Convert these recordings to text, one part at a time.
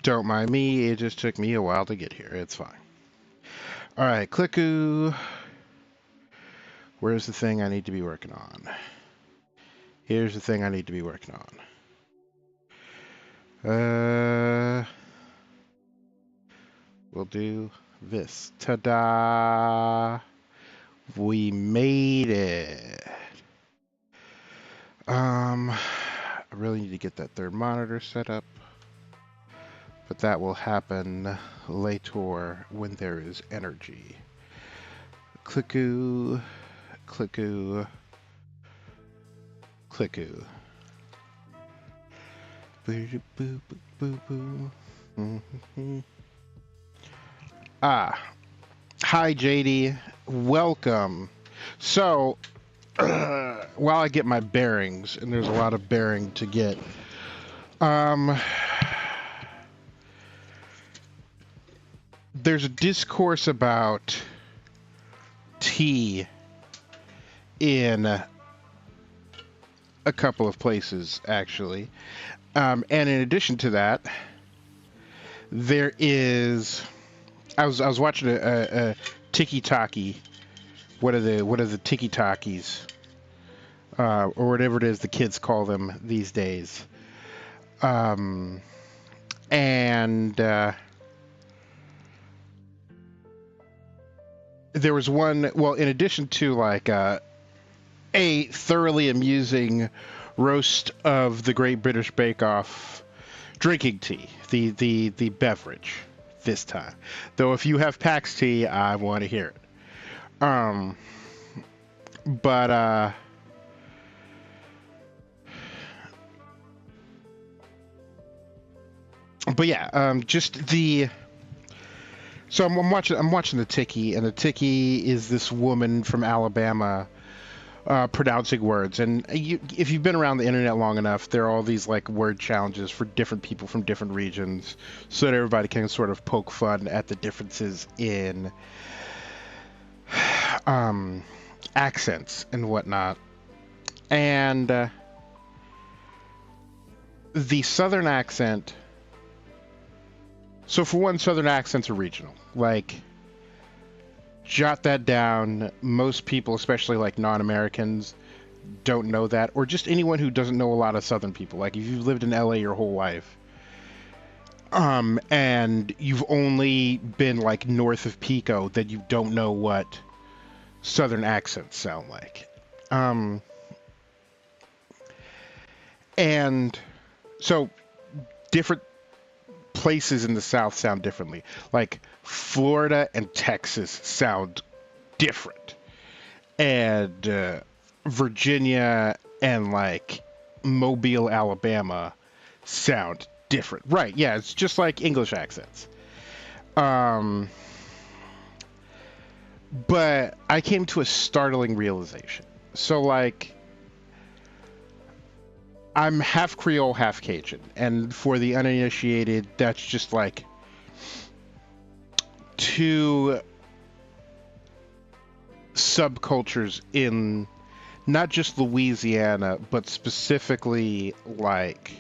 Don't mind me, it just took me a while to get here. It's fine. Alright, Clicku. Where's the thing I need to be working on? Here's the thing I need to be working on. We'll do this. Ta-da! We made it. I really need to get that third monitor set up, but that will happen later when there is energy. Clicku, clicku, clicku. Boo, boo, boo, boo, boo. Hi JD, welcome. So, while I get my bearings, and there's a lot of bearing to get, there's a discourse about tea in a couple of places, actually. And in addition to that, there is. I was watching a tiki-taki. What are the tiki-takis? Or whatever it is the kids call them these days. And there was one, well, in addition to like a thoroughly amusing roast of the Great British Bake Off drinking tea, the beverage this time. Though if you have Pax tea, I want to hear it. But yeah, just the. So I'm watching the Tiki, and the Tiki is this woman from Alabama pronouncing words. And if you've been around the internet long enough, there are all these like word challenges for different people from different regions, so that everybody can sort of poke fun at the differences in accents and whatnot. And the Southern accent. So for one, Southern accents are regional. Like, jot that down. Most people, especially like non-Americans, don't know that, or just anyone who doesn't know a lot of Southern people. Like if you've lived in LA your whole life, and you've only been like north of Pico, then you don't know what Southern accents sound like. And so different places in the South sound differently. Like Florida and Texas sound different, and Virginia and like Mobile, Alabama sound different. Right? Yeah, it's just like English accents. But I came to a startling realization. So like, I'm half Creole, half Cajun, and for the uninitiated, that's just like two subcultures in not just Louisiana, but specifically like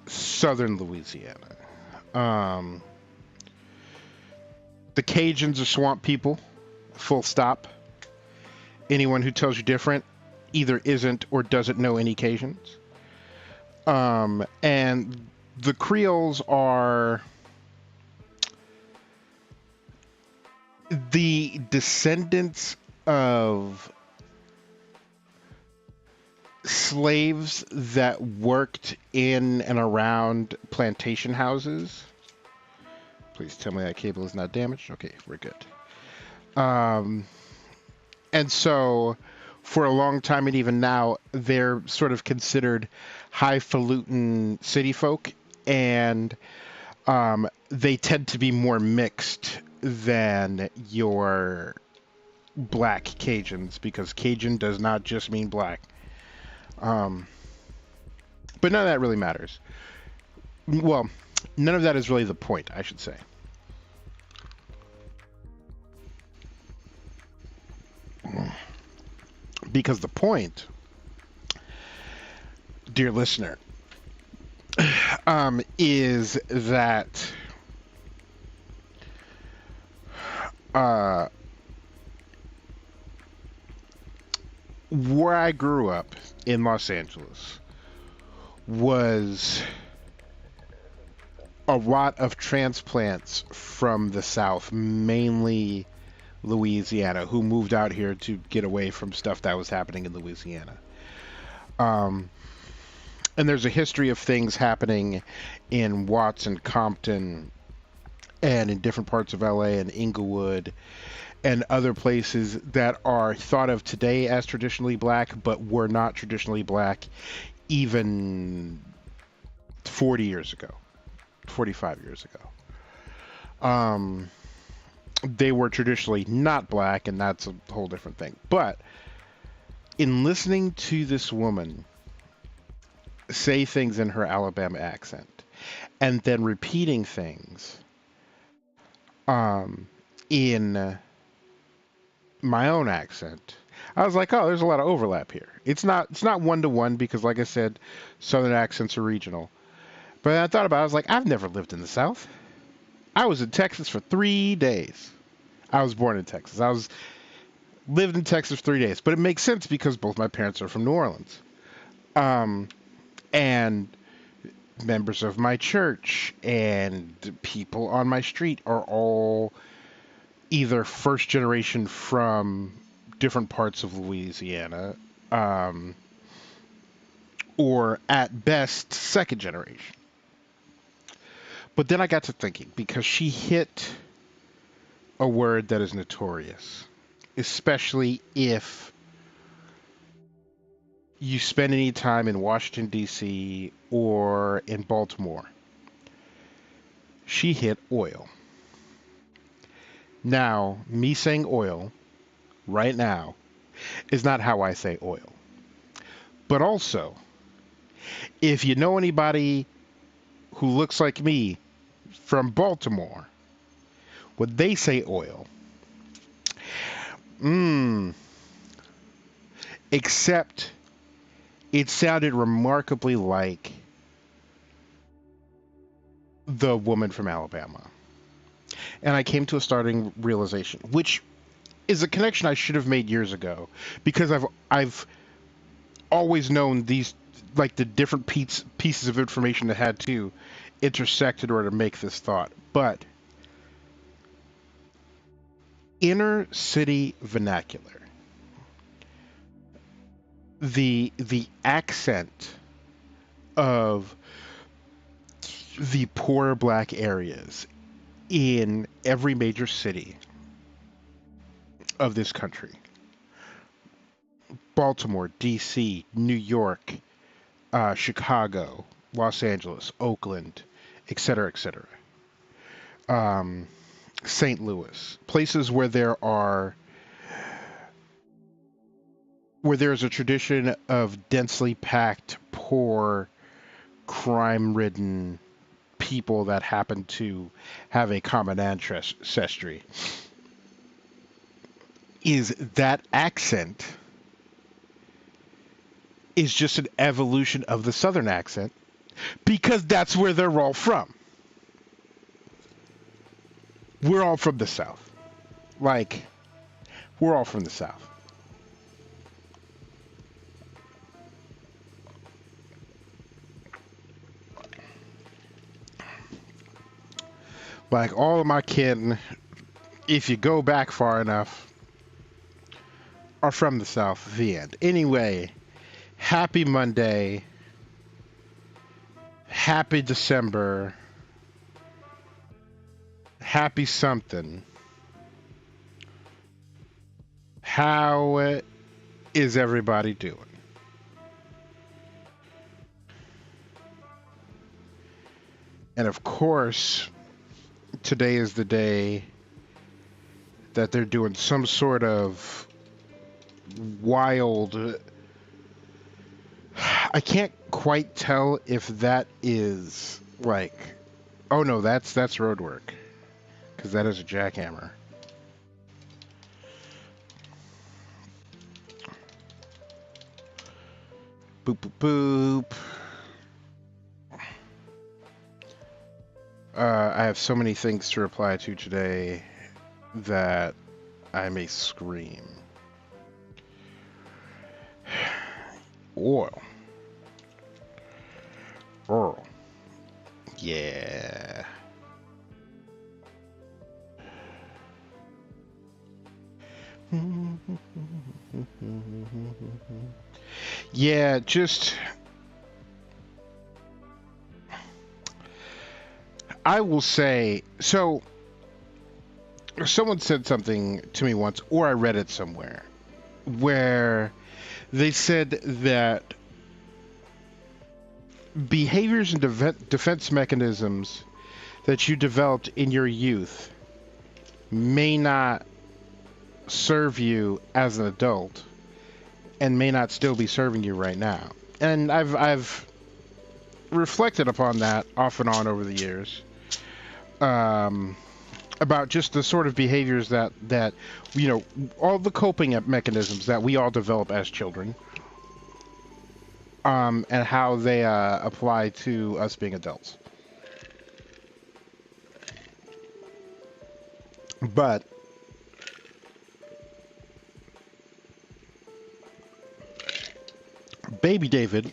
southern Louisiana. The Cajuns are swamp people, full stop. Anyone who tells you different either isn't or doesn't know any Cajuns. And the Creoles are the descendants of slaves that worked in and around plantation houses. Please tell me that cable is not damaged. Okay, we're good. And so for a long time, and even now, they're sort of considered highfalutin city folk, and they tend to be more mixed than your black Cajuns, because Cajun does not just mean black. But none of that really matters. Well, none of that is really the point, I should say. Because the point, dear listener, is that uh, where I grew up in Los Angeles was a lot of transplants from the South, mainly Louisiana, who moved out here to get away from stuff that was happening in Louisiana. Um, and there's a history of things happening in Watts and Compton and in different parts of LA and Inglewood and other places that are thought of today as traditionally black, but were not traditionally black even 40 years ago, 45 years ago. They were traditionally not black, and that's a whole different thing. But in listening to this woman say things in her Alabama accent and then repeating things in my own accent, I was like, oh, there's a lot of overlap here. It's not one to one because, like I said, Southern accents are regional. But I thought about it, I was like, I've never lived in the South. I was in Texas for 3 days. I was born in Texas. Lived in Texas for 3 days. But it makes sense because both my parents are from New Orleans. And members of my church and people on my street are all either first generation from different parts of Louisiana, or at best second generation. But then I got to thinking because she hit a word that is notorious, especially if you spend any time in Washington, D.C. or in Baltimore. She hit oil. Now, me saying oil right now is not how I say oil. But also, if you know anybody who looks like me from Baltimore, when they say oil, except it sounded remarkably like the woman from Alabama. And I came to a starting realization, which is a connection I should have made years ago, because I've always known these, like, the different pieces of information that had to intersect in order to make this thought. But inner city vernacular, the accent of the poor black areas in every major city of this country, Baltimore, D.C., New York, Chicago, Los Angeles, Oakland, etc., etc., St. Louis, places where there's a tradition of densely packed, poor, crime-ridden people that happen to have a common ancestry, is that accent is just an evolution of the Southern accent because that's where they're all from. We're all from the South. Like, we're all from the South. Like, all of my kin, if you go back far enough, are from the South. The end. Anyway, happy Monday. Happy December. Happy something. How is everybody doing? And of course, today is the day that they're doing some sort of wild. I can't quite tell if that is like. Oh no, that's road work, because that is a jackhammer. Boop, boop, boop. I have so many things to reply to today that I may scream. Oil. Oil. Yeah. Yeah, just... I will say, so someone said something to me once, or I read it somewhere, where they said that behaviors and defense mechanisms that you developed in your youth may not serve you as an adult and may not still be serving you right now. And I've reflected upon that off and on over the years. About just the sort of behaviors that you know, all the coping mechanisms that we all develop as children, and how they apply to us being adults. But Baby David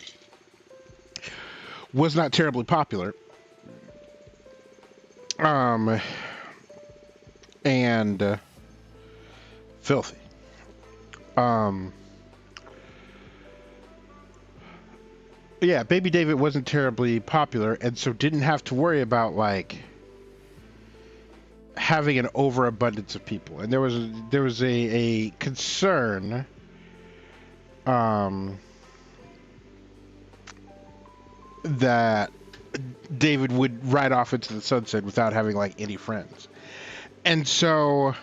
was not terribly popular. And filthy. Yeah, Baby David wasn't terribly popular, and so didn't have to worry about like having an overabundance of people. And there was a concern that David would ride off into the sunset without having like any friends. And so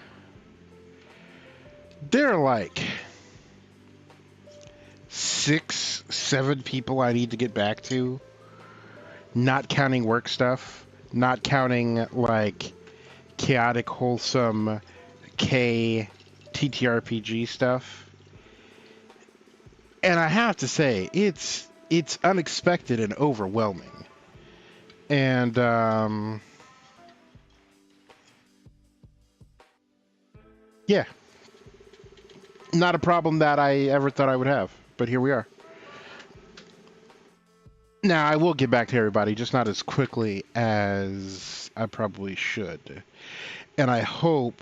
there are like 6, 7 people I need to get back to, not counting work stuff, not counting like chaotic, wholesome K TTRPG stuff. And I have to say, it's unexpected and overwhelming. And yeah, not a problem that I ever thought I would have, but here we are. Now, I will get back to everybody, just not as quickly as I probably should. And I hope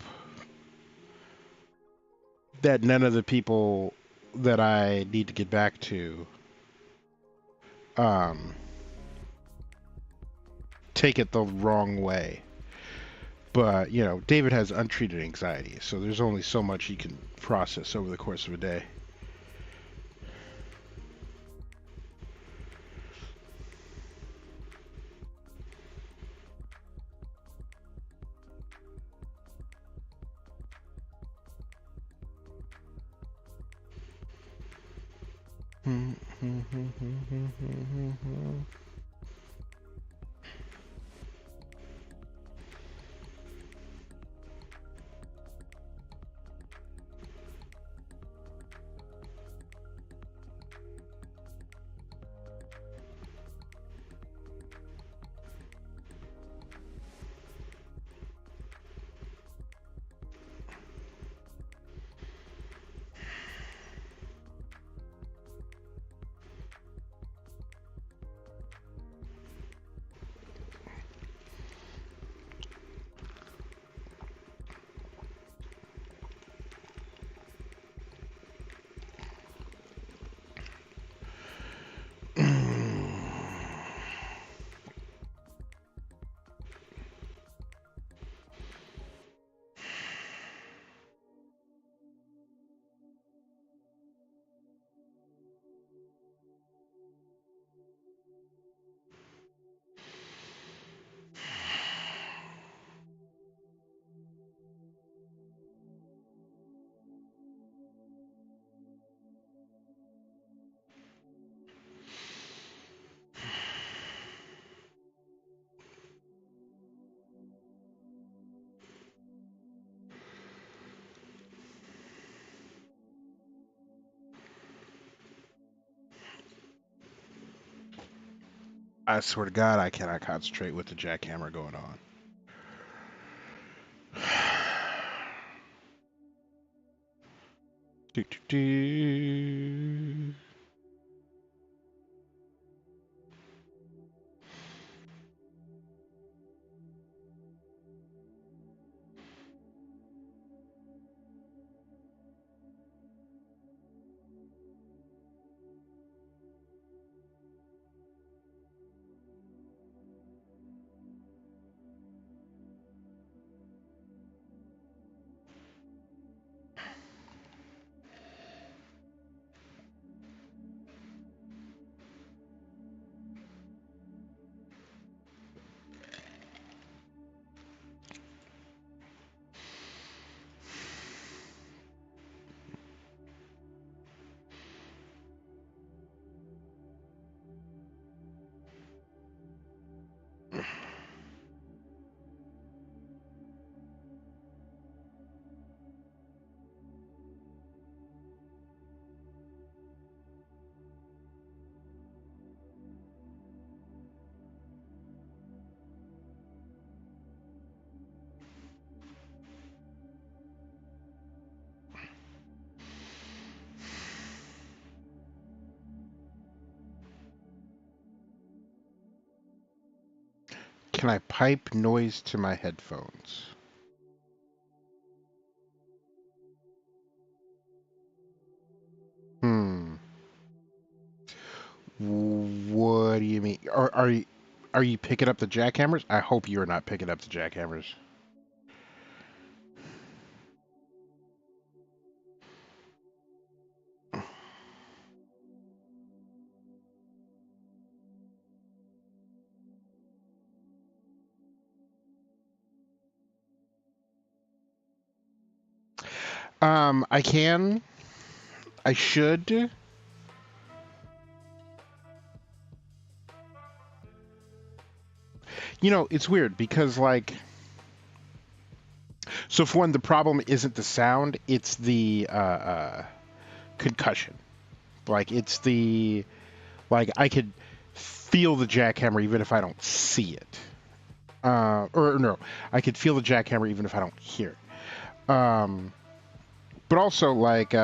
that none of the people that I need to get back to take it the wrong way. But, you know, David has untreated anxiety, so there's only so much he can process over the course of a day. I swear to God, I cannot concentrate with the jackhammer going on. Do, do, do. Can I pipe noise to my headphones? Hmm. What do you mean? Are you picking up the jackhammers? I hope you're not picking up the jackhammers. I can. I should. You know, it's weird because, like, so for one, the problem isn't the sound, it's the concussion. Like, it's the, like, I could feel the jackhammer even if I don't see it. Or no, I could feel the jackhammer even if I don't hear it. But also, like,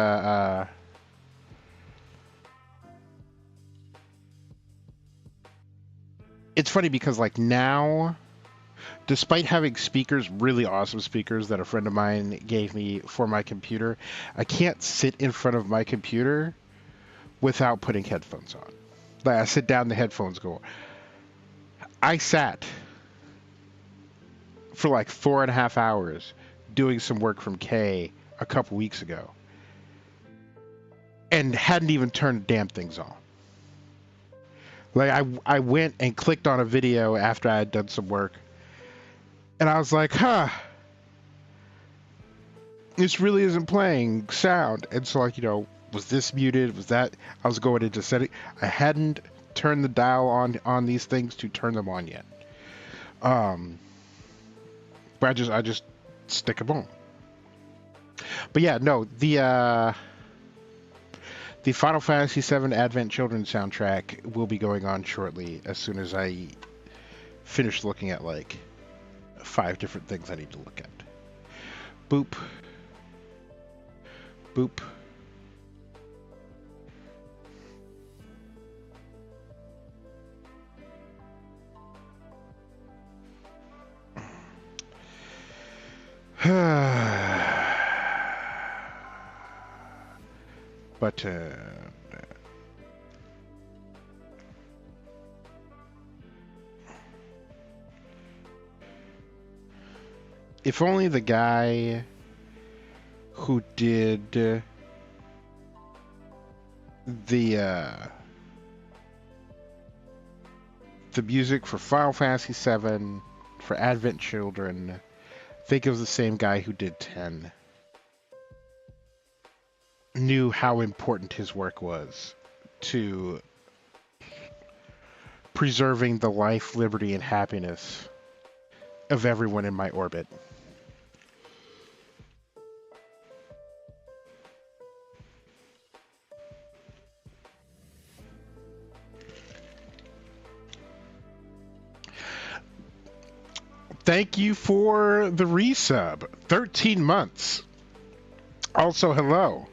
it's funny because, like, now, despite having speakers, really awesome speakers that a friend of mine gave me for my computer, I can't sit in front of my computer without putting headphones on. Like, I sit down, the headphones go. I sat for like 4.5 hours doing some work from K a couple weeks ago and hadn't even turned the damn things on. Like, I went and clicked on a video after I had done some work, and I was like, huh, this really isn't playing sound. And so, like, was this muted? Was that? I was going into setting. I hadn't turned the dial on these things to turn them on yet. But I just stick them on. But yeah, no, the Final Fantasy VII Advent Children soundtrack will be going on shortly as soon as I finish looking at like 5 different things I need to look at. Boop. Boop. But if only the guy who did the music for Final Fantasy VII, for Advent Children, I think it was the same guy who did 10, knew how important his work was to preserving the life, liberty, and happiness of everyone in my orbit. thank you for the resub. 13 months. Also, hello.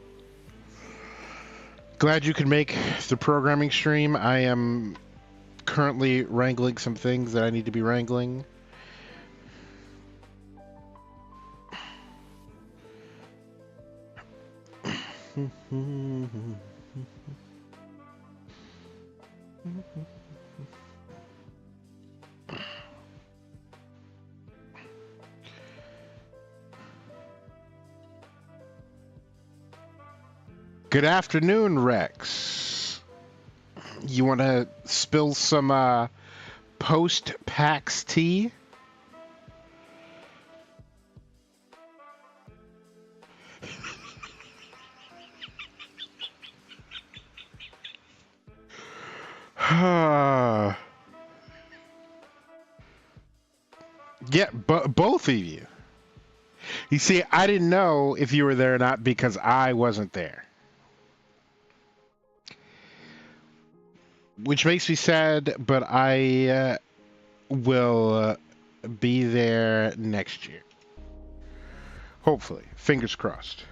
Glad you could make the programming stream. I am currently wrangling some things that I need to be wrangling. Good afternoon, Rex. You want to spill some post-PAX tea? Yeah, both of you. You see, I didn't know if you were there or not because I wasn't there. Which makes me sad, but I will be there next year. Hopefully. Fingers crossed.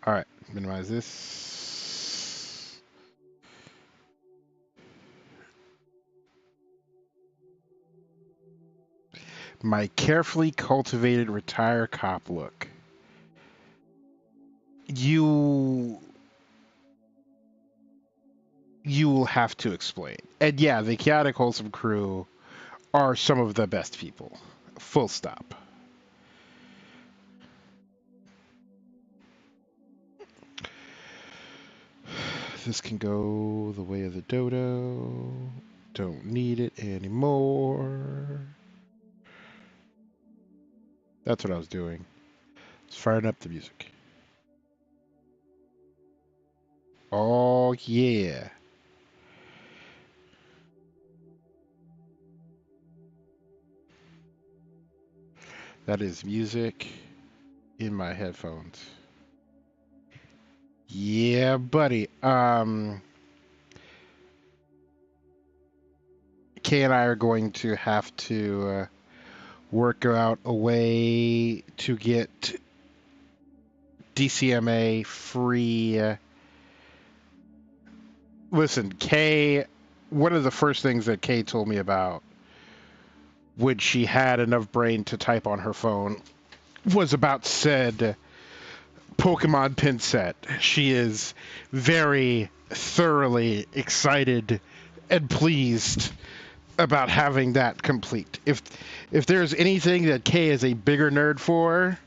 All right, minimize this. My carefully cultivated retire cop look. You will have to explain. And yeah, the Chaotic Wholesome crew are some of the best people. Full stop. This can go the way of the dodo. Don't need it anymore. That's what I was doing. It's firing up the music. Oh, yeah. That is music in my headphones. Yeah, buddy. Kay and I are going to have to work out a way to get DCMA free. Listen, Kay, one of the first things that Kay told me about when she had enough brain to type on her phone was about said Pokemon pin set. She is very thoroughly excited and pleased about having that complete. If there's anything that Kay is a bigger nerd for,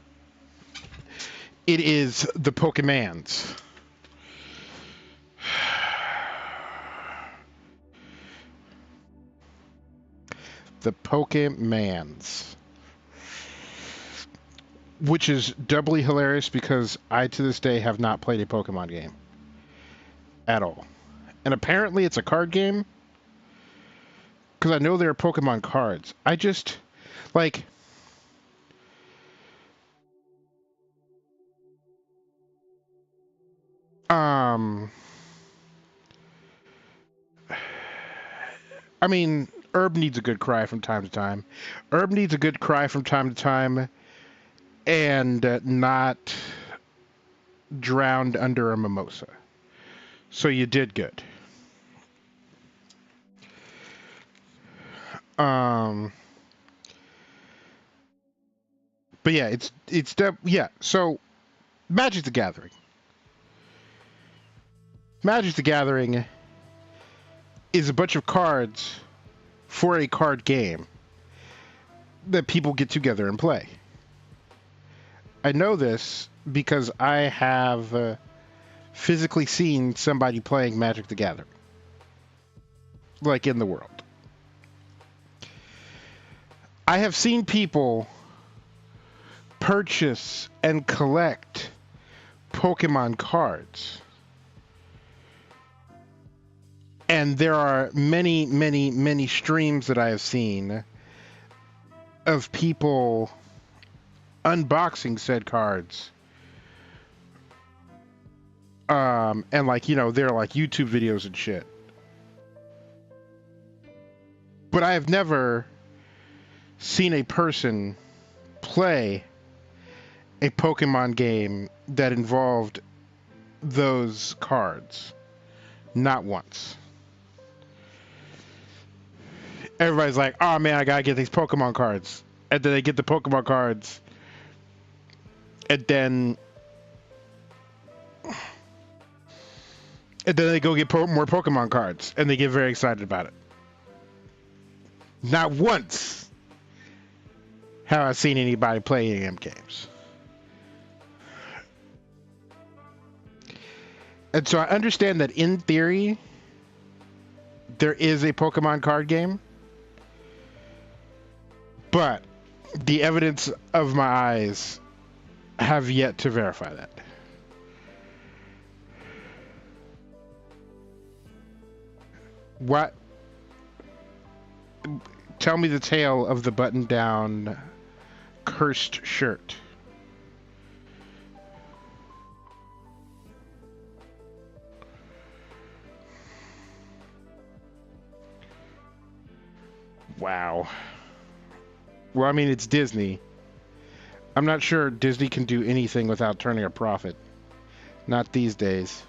it is the Pokemans. The Pokemans. Which is doubly hilarious because I, to this day, have not played a Pokemon game. At all. And apparently it's a card game. Because I know there are Pokemon cards. I just, like... I mean, Herb needs a good cry from time to time. Herb needs a good cry from time to time, and not drowned under a mimosa. So you did good. Um, but yeah, yeah. So Magic the Gathering. Magic the Gathering is a bunch of cards for a card game that people get together and play. I know this because I have physically seen somebody playing Magic the Gathering, like in the world. I have seen people purchase and collect Pokemon cards. And there are many, many, many streams that I have seen of people unboxing said cards. And like, you know, they're like YouTube videos and shit. But I have never seen a person play a Pokemon game that involved those cards. Not once. Everybody's like, oh man, I gotta get these Pokemon cards. And then they get the Pokemon cards. And then they go get more Pokemon cards. And they get very excited about it. Not once have I seen anybody play any of them games. And so I understand that in theory, there is a Pokemon card game. But the evidence of my eyes have yet to verify that. What? Tell me the tale of the button-down cursed shirt. Wow. Well, I mean, it's Disney. I'm not sure Disney can do anything without turning a profit. Not these days.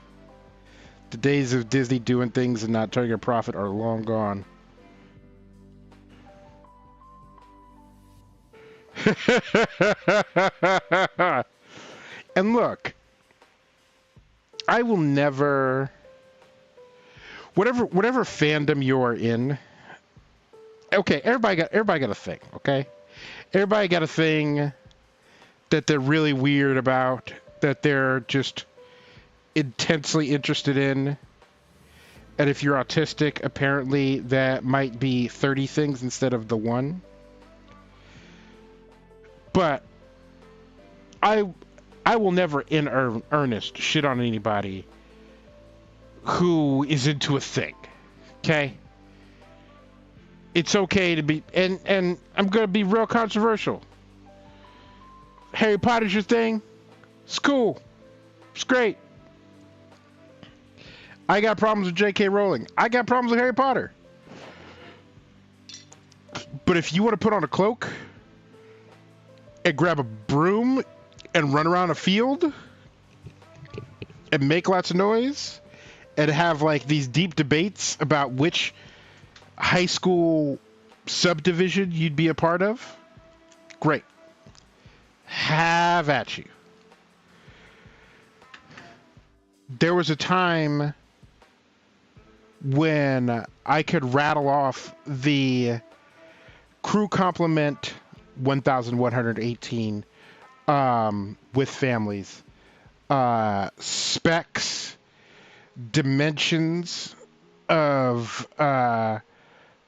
The days of Disney doing things and not turning a profit are long gone. And look, I will never... Whatever fandom you're in... Okay, everybody got a thing, okay? Everybody got a thing that they're really weird about, that they're just intensely interested in. And if you're autistic, apparently that might be 30 things instead of the one. But I will never in earnest shit on anybody who is into a thing, okay? It's okay to be, and I'm going to be real controversial. Harry Potter's your thing? It's cool. It's great. I got problems with J.K. Rowling. I got problems with Harry Potter. But if you want to put on a cloak and grab a broom and run around a field and make lots of noise and have like these deep debates about which high school subdivision you'd be a part of, great. Have at you. There was a time when I could rattle off the crew complement 1118 with families, specs, dimensions of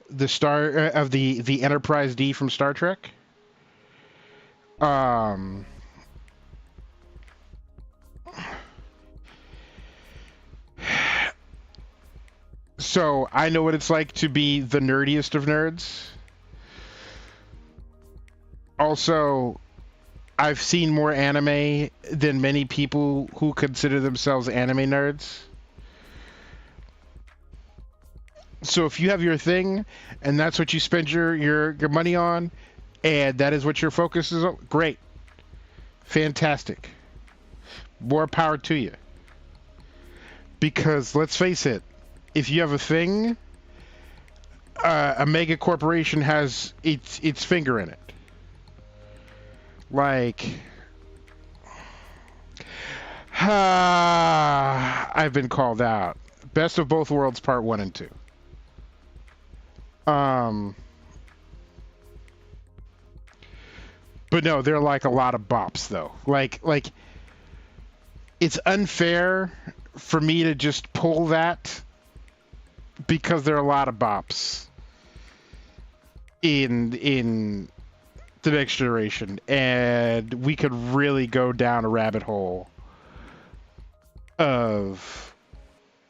the Enterprise D from Star Trek. So I know what it's like to be the nerdiest of nerds. Also, I've seen more anime than many people who consider themselves anime nerds. So if you have your thing and that's what you spend your money on, and that is what your focus is on, great. Fantastic. More power to you. Because let's face it, if you have a thing, a mega corporation has its finger in it. Like, I've been called out. Best of Both Worlds Part 1 and 2. But no, they're like a lot of bops though. Like it's unfair for me to just pull that because there are a lot of bops in the next generation, and we could really go down a rabbit hole of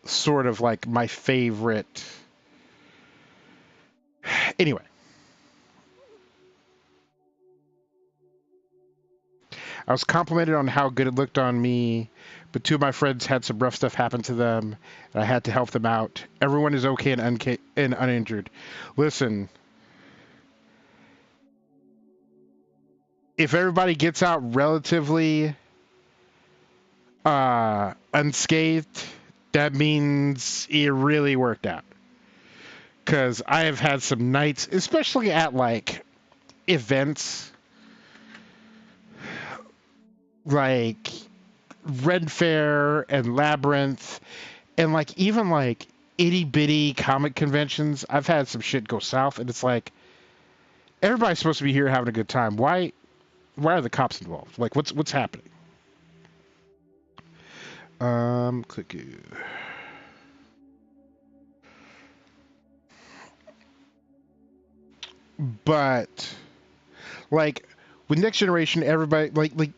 sort of like my favorite. Anyway, I was complimented on how good it looked on me, but two of my friends had some rough stuff happen to them, and I had to help them out. Everyone is okay and uninjured. Listen, if everybody gets out relatively unscathed, that means it really worked out. Because I have had some nights, especially at like events, like Red Fair and Labyrinth, and like even like itty bitty comic conventions. I've had some shit go south, and it's like everybody's supposed to be here having a good time. Why are the cops involved? Like what's happening? Click you. But like with next generation, everybody like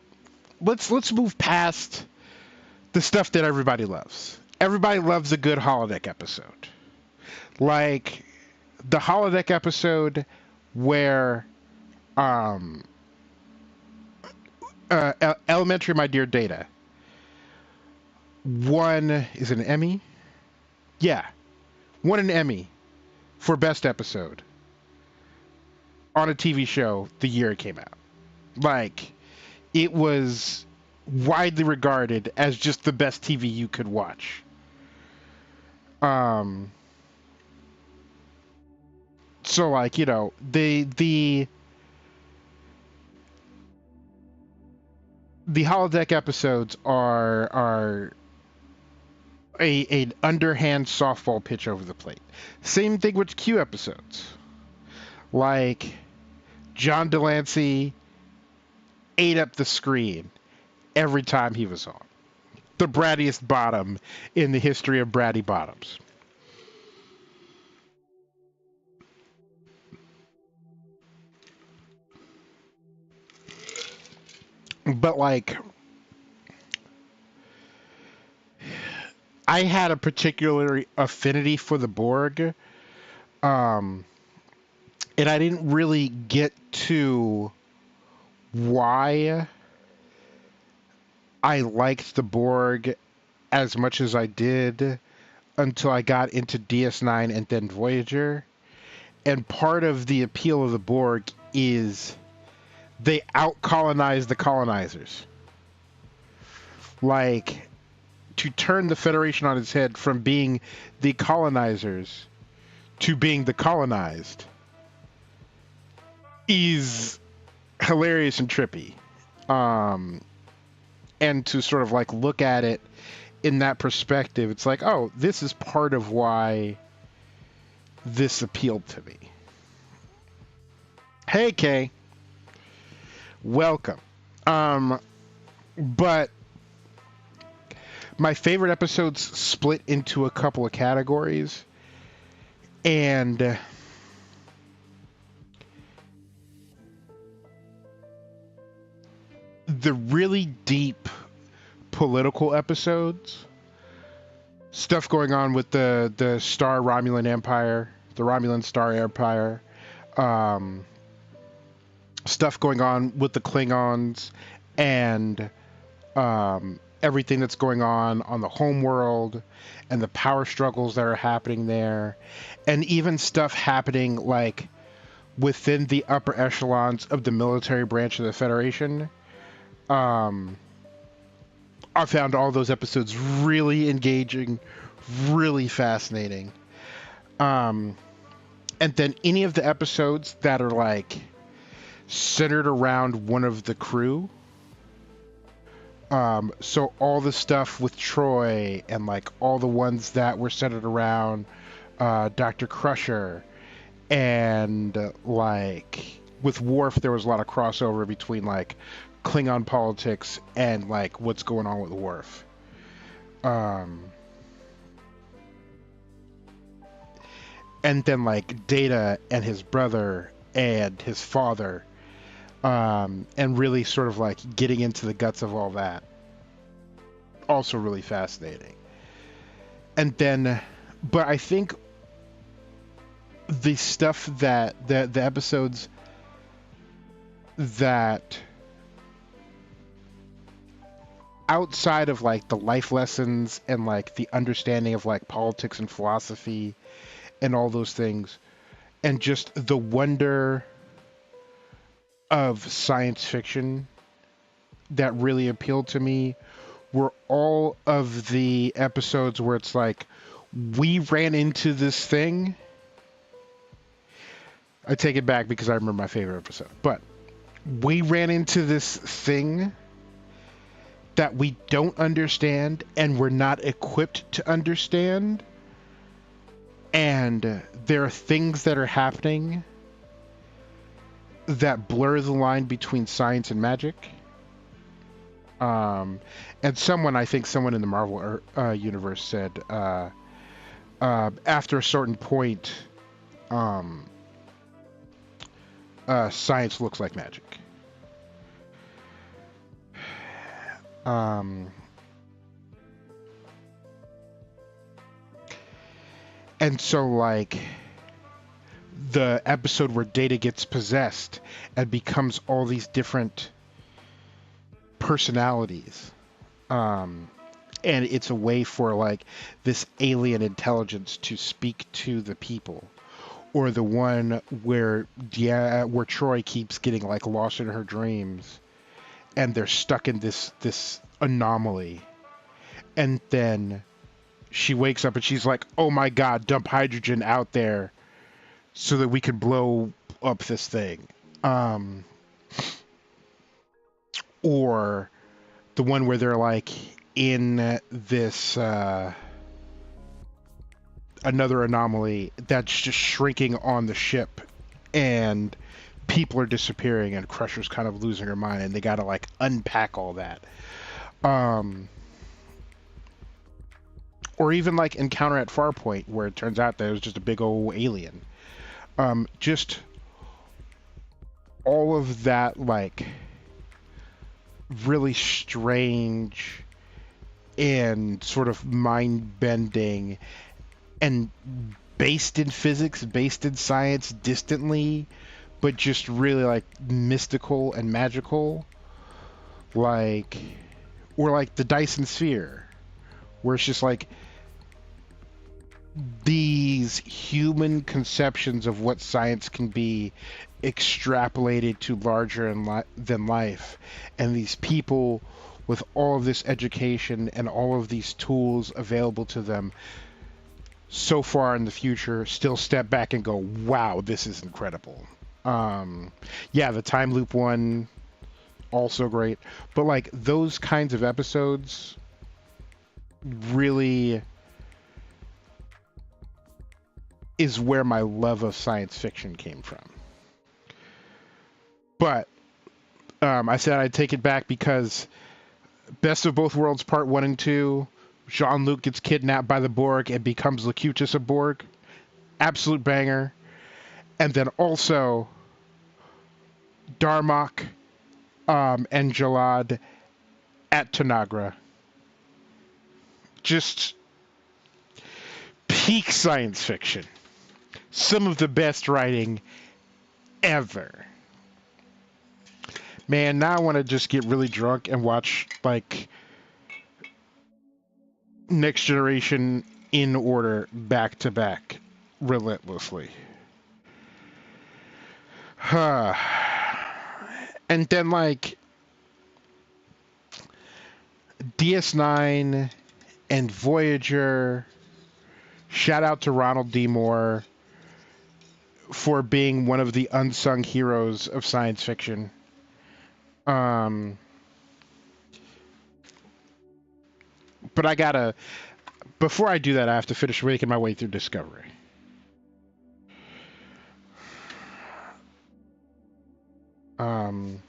let's move past the stuff that everybody loves. Everybody loves a good holodeck episode. Like the holodeck episode where um Elementary My Dear Data won is it an Emmy? Yeah, won an Emmy for best episode on a TV show the year it came out. Like it was widely regarded as just the best TV you could watch. Um so like, you know, the holodeck episodes are an underhand softball pitch over the plate. Same thing with Q episodes. Like John Delancey ate up the screen every time he was on. The brattiest bottom in the history of bratty bottoms. But like I had a particular affinity for the Borg, um, and I didn't really get to why I liked the Borg as much as I did until I got into DS9 and then Voyager. And part of the appeal of the Borg is they out-colonize the colonizers. Like, to turn the Federation on its head from being the colonizers to being the colonized is hilarious and trippy. And to sort of like look at it in that perspective, it's like, oh, this is part of why this appealed to me. Hey, Kay. Welcome. But my favorite episodes split into a couple of categories. And the really deep political episodes, stuff going on with the Star Romulan Empire, the Romulan Star Empire, stuff going on with the Klingons, and everything that's going on the home world and the power struggles that are happening there, and even stuff happening like within the upper echelons of the military branch of the Federation. Um, I found all those episodes really engaging, really fascinating. Um, and then any of the episodes that are like centered around one of the crew. So all the stuff with Troy and like all the ones that were centered around Dr. Crusher and like with Worf, there was a lot of crossover between like Klingon politics and like what's going on with Worf. And then like Data and his brother and his father, and really sort of like getting into the guts of all that. Also really fascinating. And then, but I think the stuff that the episodes that outside of like the life lessons and like the understanding of like politics and philosophy and all those things, and just the wonder of science fiction that really appealed to me were all of the episodes where it's like, we ran into this thing. I take it back because I remember my favorite episode. But we ran into this thing that we don't understand and we're not equipped to understand. And there are things that are happening that blur the line between science and magic. And I think someone in the Marvel universe said, after a certain point, science looks like magic. And so, like, the episode where Data gets possessed and becomes all these different personalities. And it's a way for, like, this alien intelligence to speak to the people. Or the one where Troy keeps getting, like, lost in her dreams. And they're stuck in this anomaly. And then she wakes up and she's like, oh my god, dump hydrogen out there so that we can blow up this thing. Or the one where they're like in this another anomaly that's just shrinking on the ship and people are disappearing and Crusher's kind of losing her mind and they gotta like unpack all that. Or even like Encounter at Farpoint, where it turns out that it was just a big old alien. Just all of that, like, really strange and sort of mind-bending and based in physics, based in science distantly, but just really, like, mystical and magical. Like, or like the Dyson Sphere, where it's just like these human conceptions of what science can be extrapolated to larger than life, and these people with all of this education and all of these tools available to them so far in the future still step back and go, wow, this is incredible. The time loop one, also great, but like those kinds of episodes really is where my love of science fiction came from. But I said I'd take it back because Best of Both Worlds Part 1 and 2, Jean-Luc gets kidnapped by the Borg and becomes Locutus a Borg. Absolute banger. And then also Darmok and Jalad at Tanagra. Just peak science fiction. Some of the best writing ever. Man, now I want to just get really drunk and watch, like, Next Generation in order, back to back, relentlessly. And then like DS9 and Voyager. Shout out to Ronald D. Moore for being one of the unsung heroes of science fiction. But I gotta, before I do that, I have to finish making my way through Discovery. Um,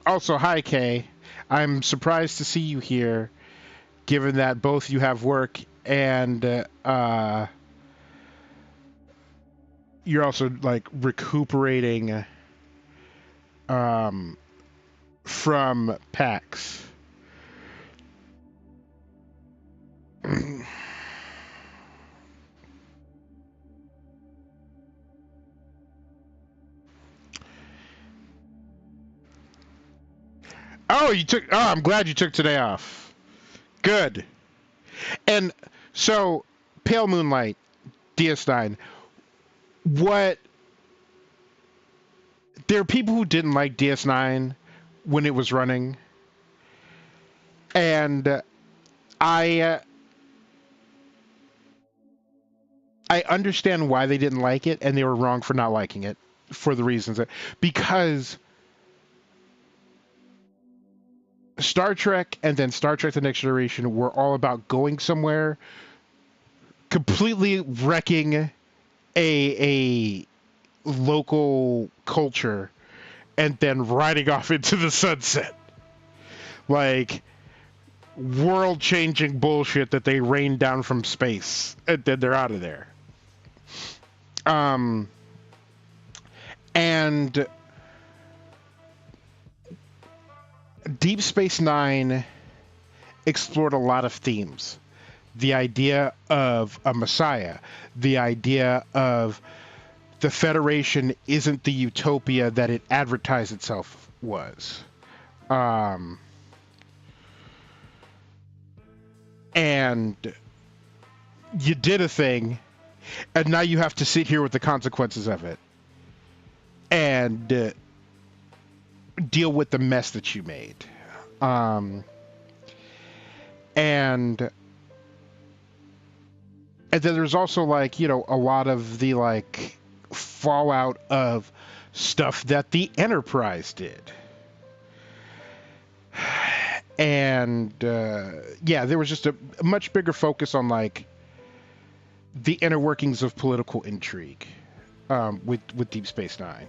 Also, hi Kay. I'm surprised to see you here, given that both you have work and you're also like recuperating um, from PAX. Oh, you took. Oh, I'm glad you took today off. Good. And so, Pale Moonlight, DS9. What? There are people who didn't like DS9 when it was running, and I I understand why they didn't like it, and they were wrong for not liking it for the reasons that because Star Trek and then Star Trek: The Next Generation were all about going somewhere, completely wrecking a local culture, and then riding off into the sunset. Like world changing bullshit that they rain down from space, and then they're out of there. Um, and Deep Space Nine explored a lot of themes. The idea of a messiah, the idea of the Federation isn't the utopia that it advertised itself was. Um, and you did a thing, and now you have to sit here with the consequences of it and deal with the mess that you made. Um, and and then there's also like a lot of the like fallout of stuff that the Enterprise did. And yeah, there was just a much bigger focus on like the inner workings of political intrigue with Deep Space Nine.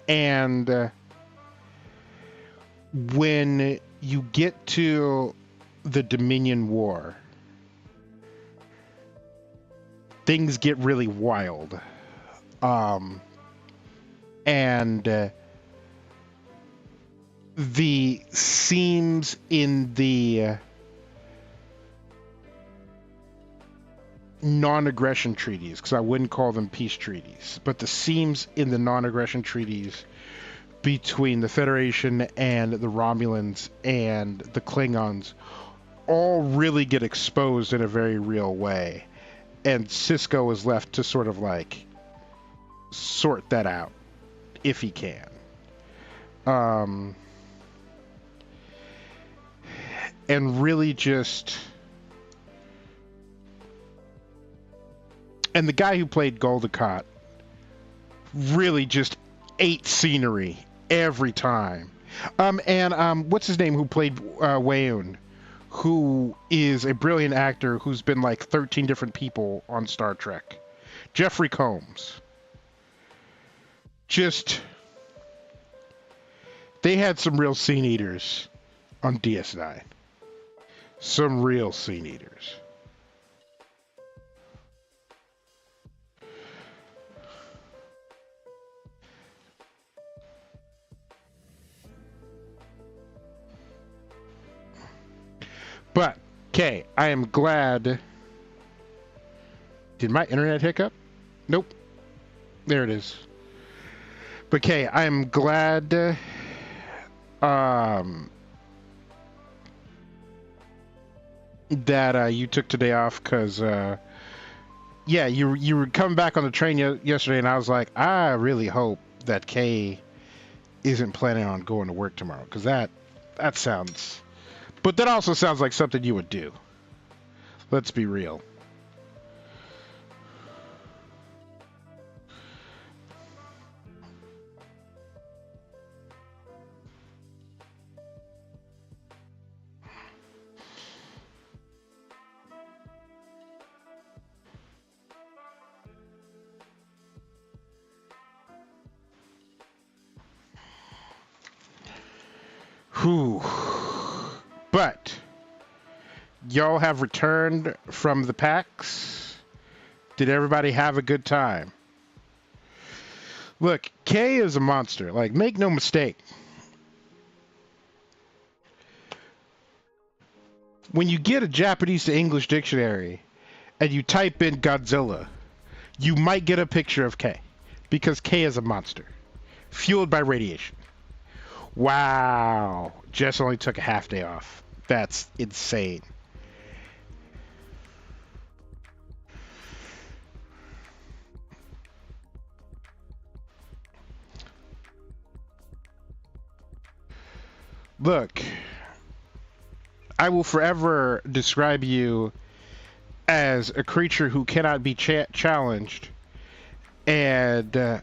And when you get to the Dominion War, things get really wild. And the seams in the non-aggression treaties, because I wouldn't call them peace treaties, but the seams in the non-aggression treaties between the Federation and the Romulans and the Klingons all really get exposed in a very real way. And Cisco is left to sort of like sort that out if he can. And really just... And the guy who played Goldacott really just ate scenery every time. And what's his name who played Wayoon, who is a brilliant actor who's been like 13 different people on Star Trek. Jeffrey Combs. Just... They had some real scene eaters on DS9. Some real scene eaters. But, okay, I am glad. Did my internet hiccup? Nope. There it is. But, okay, I am glad um, that you took today off because, yeah, you were coming back on the train yesterday, and I was like, I really hope that Kay isn't planning on going to work tomorrow because that sounds. But that also sounds like something you would do. Let's be real. Whew. But y'all have returned from the PAX. Did everybody have a good time? Look, Kay is a monster. Like, make no mistake. When you get a Japanese to English dictionary and you type in Godzilla, you might get a picture of Kay. Because Kay is a monster. Fueled by radiation. Wow. Jess only took a half day off. That's insane. Look, I will forever describe you as a creature who cannot be challenged and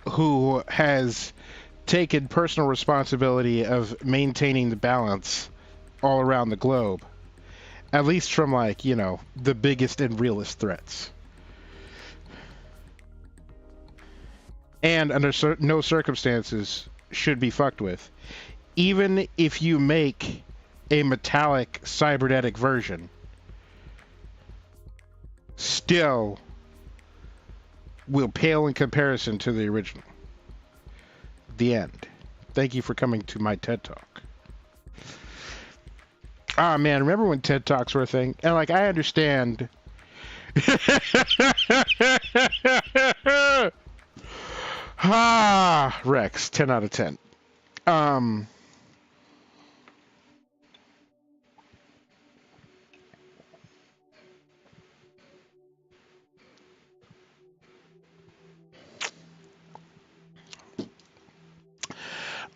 who has taken personal responsibility of maintaining the balance all around the globe. At least from, like, you know, the biggest and realest threats. And under no circumstances should be fucked with. Even if you make a metallic cybernetic version, still will pale in comparison to the original. The end. Thank you for coming to my TED Talk. Ah, man, remember when TED Talks were a thing? And, like, I understand. Ah, Rex, 10 out of 10.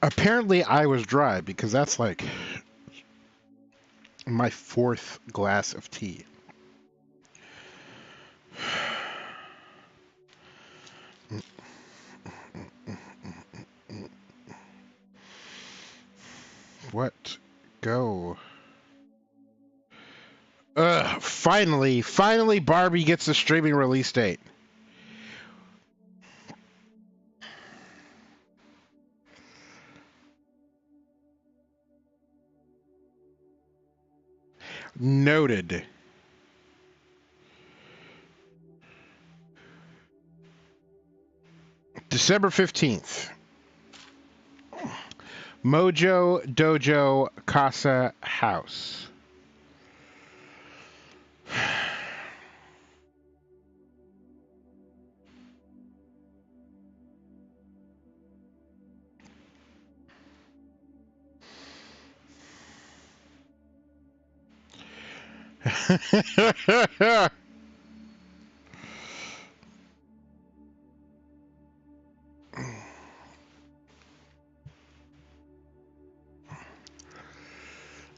Apparently I was dry because that's like my fourth glass of tea. What? Go. Finally Barbie gets the streaming release date. Noted. December 15th. Mojo Dojo Casa House.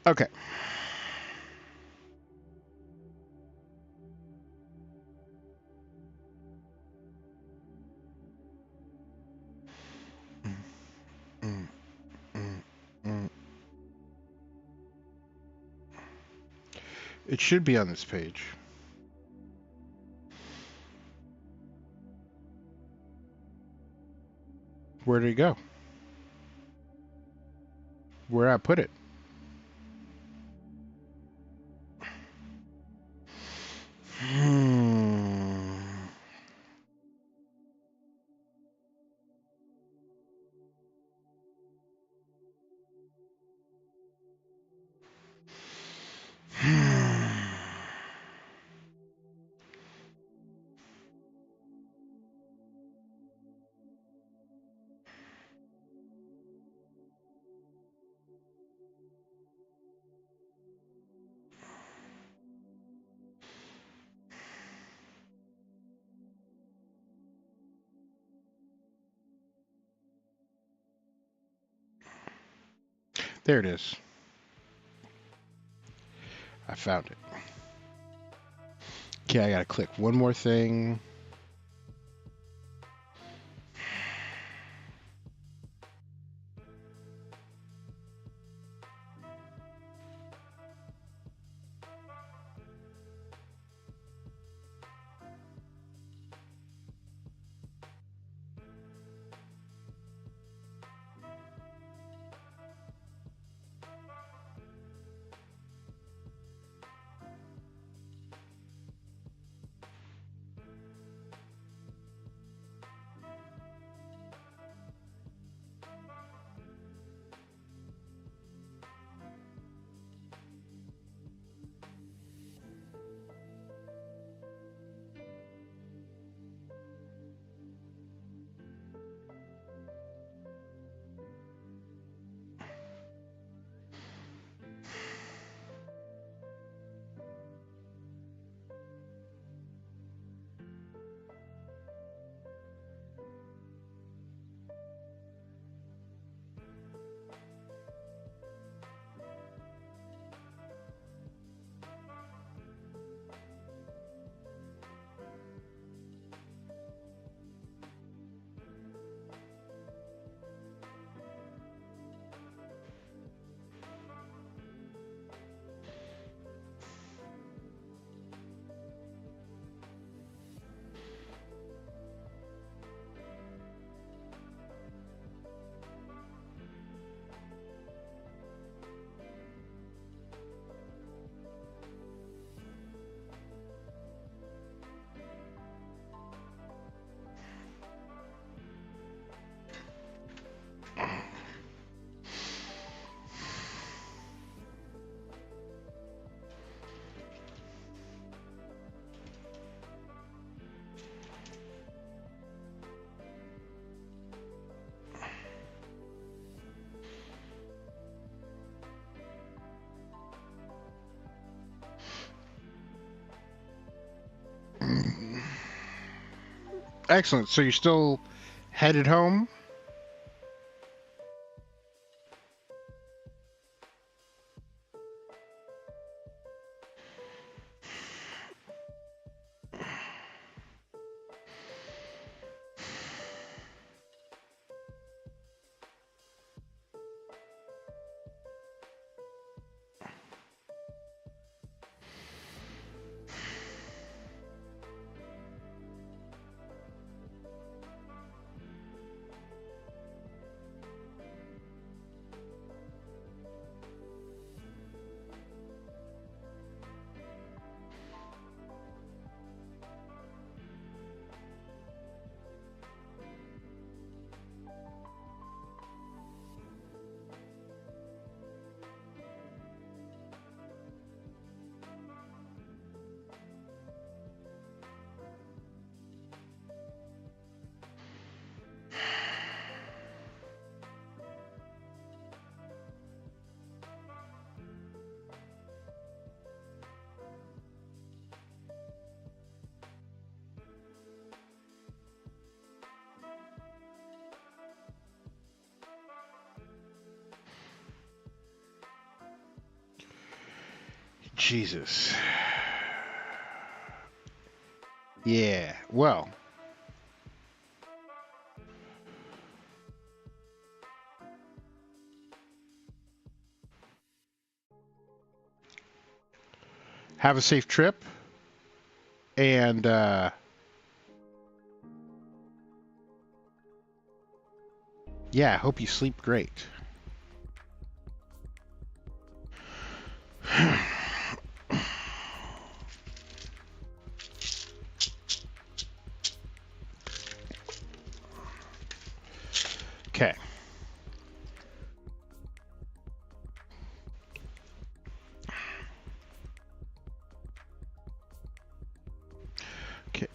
Okay. It should be on this page. Where did it go? Where I put it? There it is. I found it. Okay, I gotta click one more thing. Excellent. So you're still headed home? Jesus. Yeah, well. Have a safe trip. And, yeah, I hope you sleep great. Okay. Okay.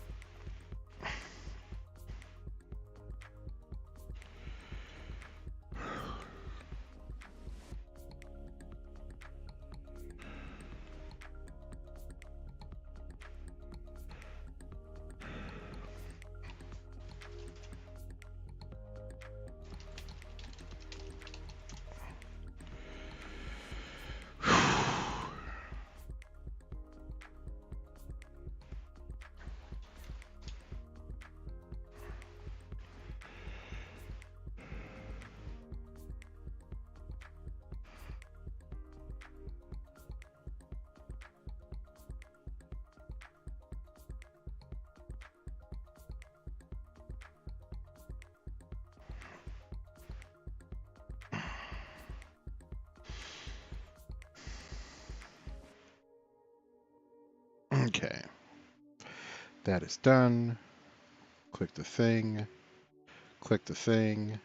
Okay. That is done. Click the thing. Click the thing.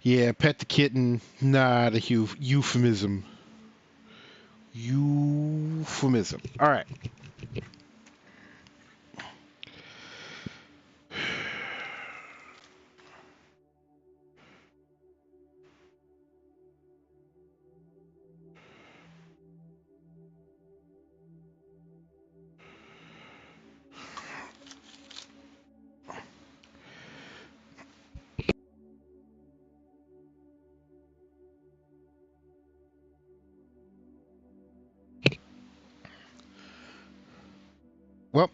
Yeah, pet the kitten. Not a euphemism. Euphemism. All right. Well,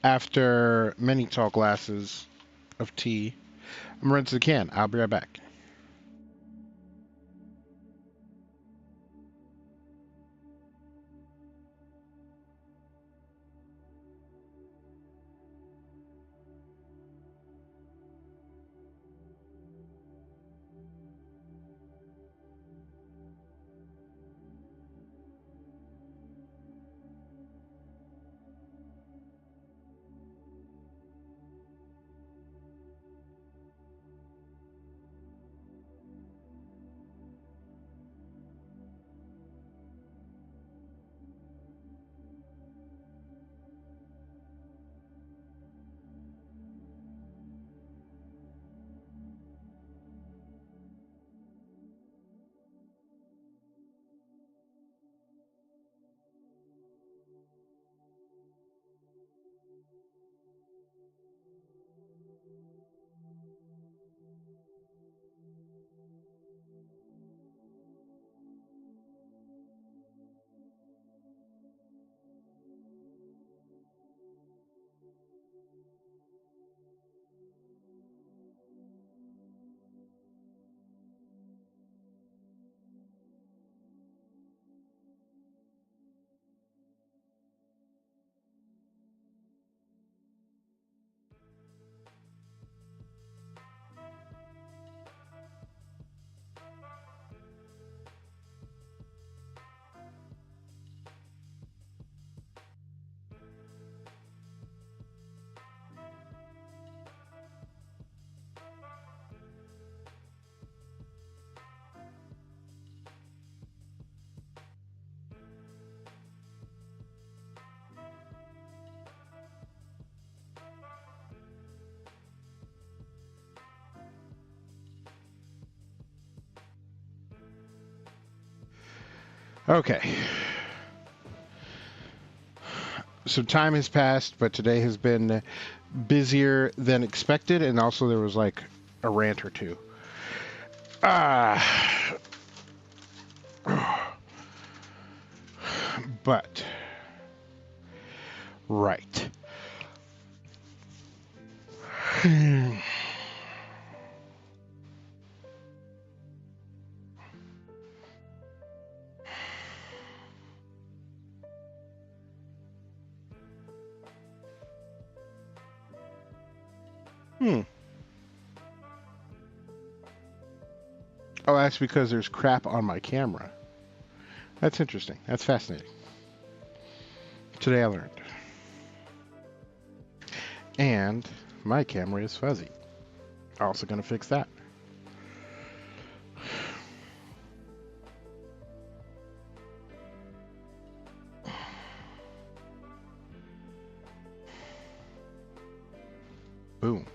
after many tall glasses of tea, I'm running to the can. I'll be right back. Okay. So time has passed, but today has been busier than expected, and also there was like a rant or two. Ah. But right. Hmm. Oh, that's because there's crap on my camera. That's interesting. That's fascinating. Today I learned. And my camera is fuzzy. Also going to fix that. Boom.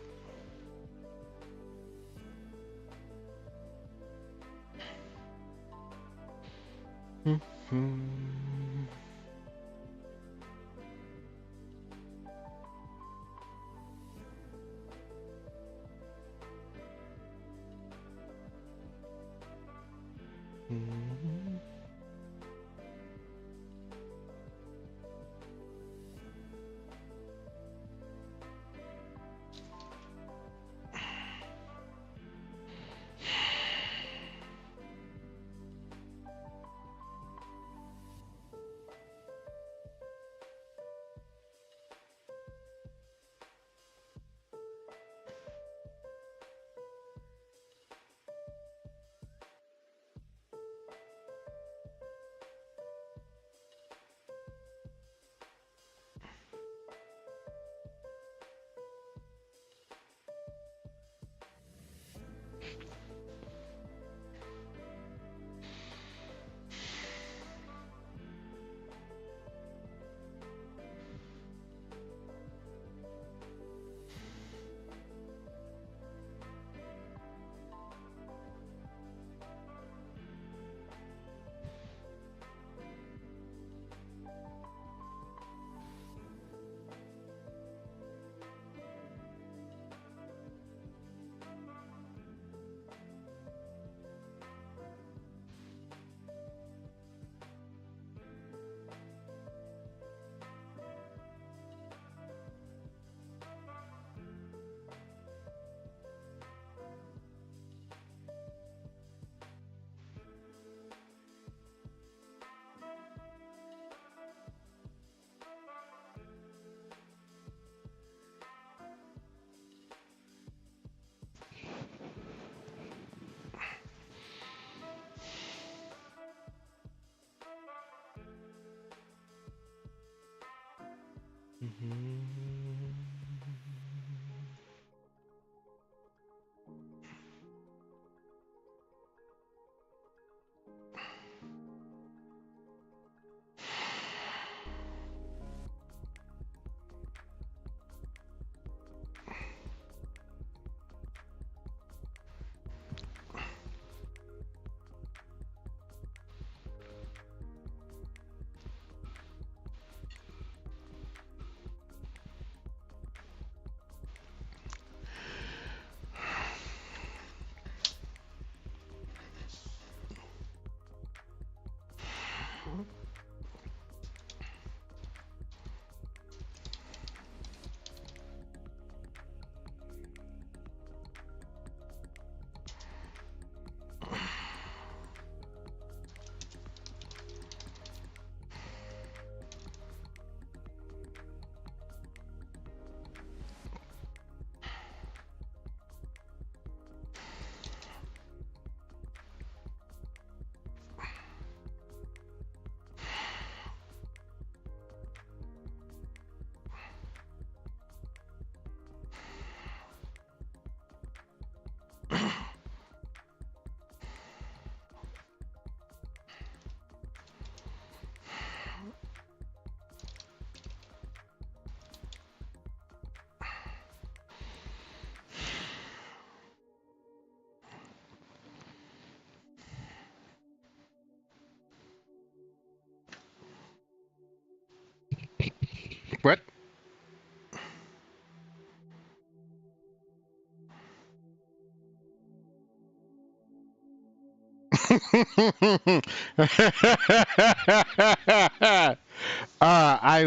I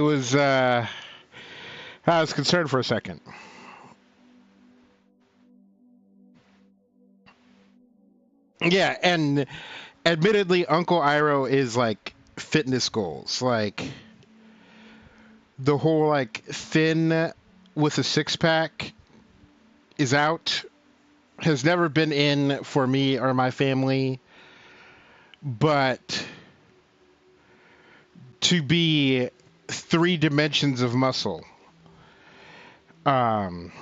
was concerned for a second. Yeah, and admittedly, Uncle Iroh is like fitness goals, like the whole like thin with a six pack is out. Has never been in for me or my family, but to be three dimensions of muscle, um,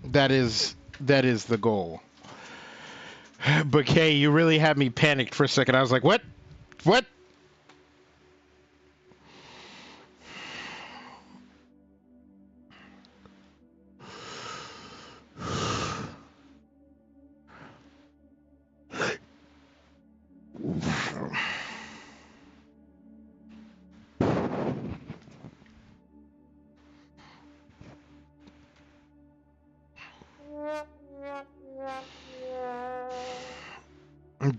that is the goal. But Kay, you really had me panicked for a second. I was like, what? What?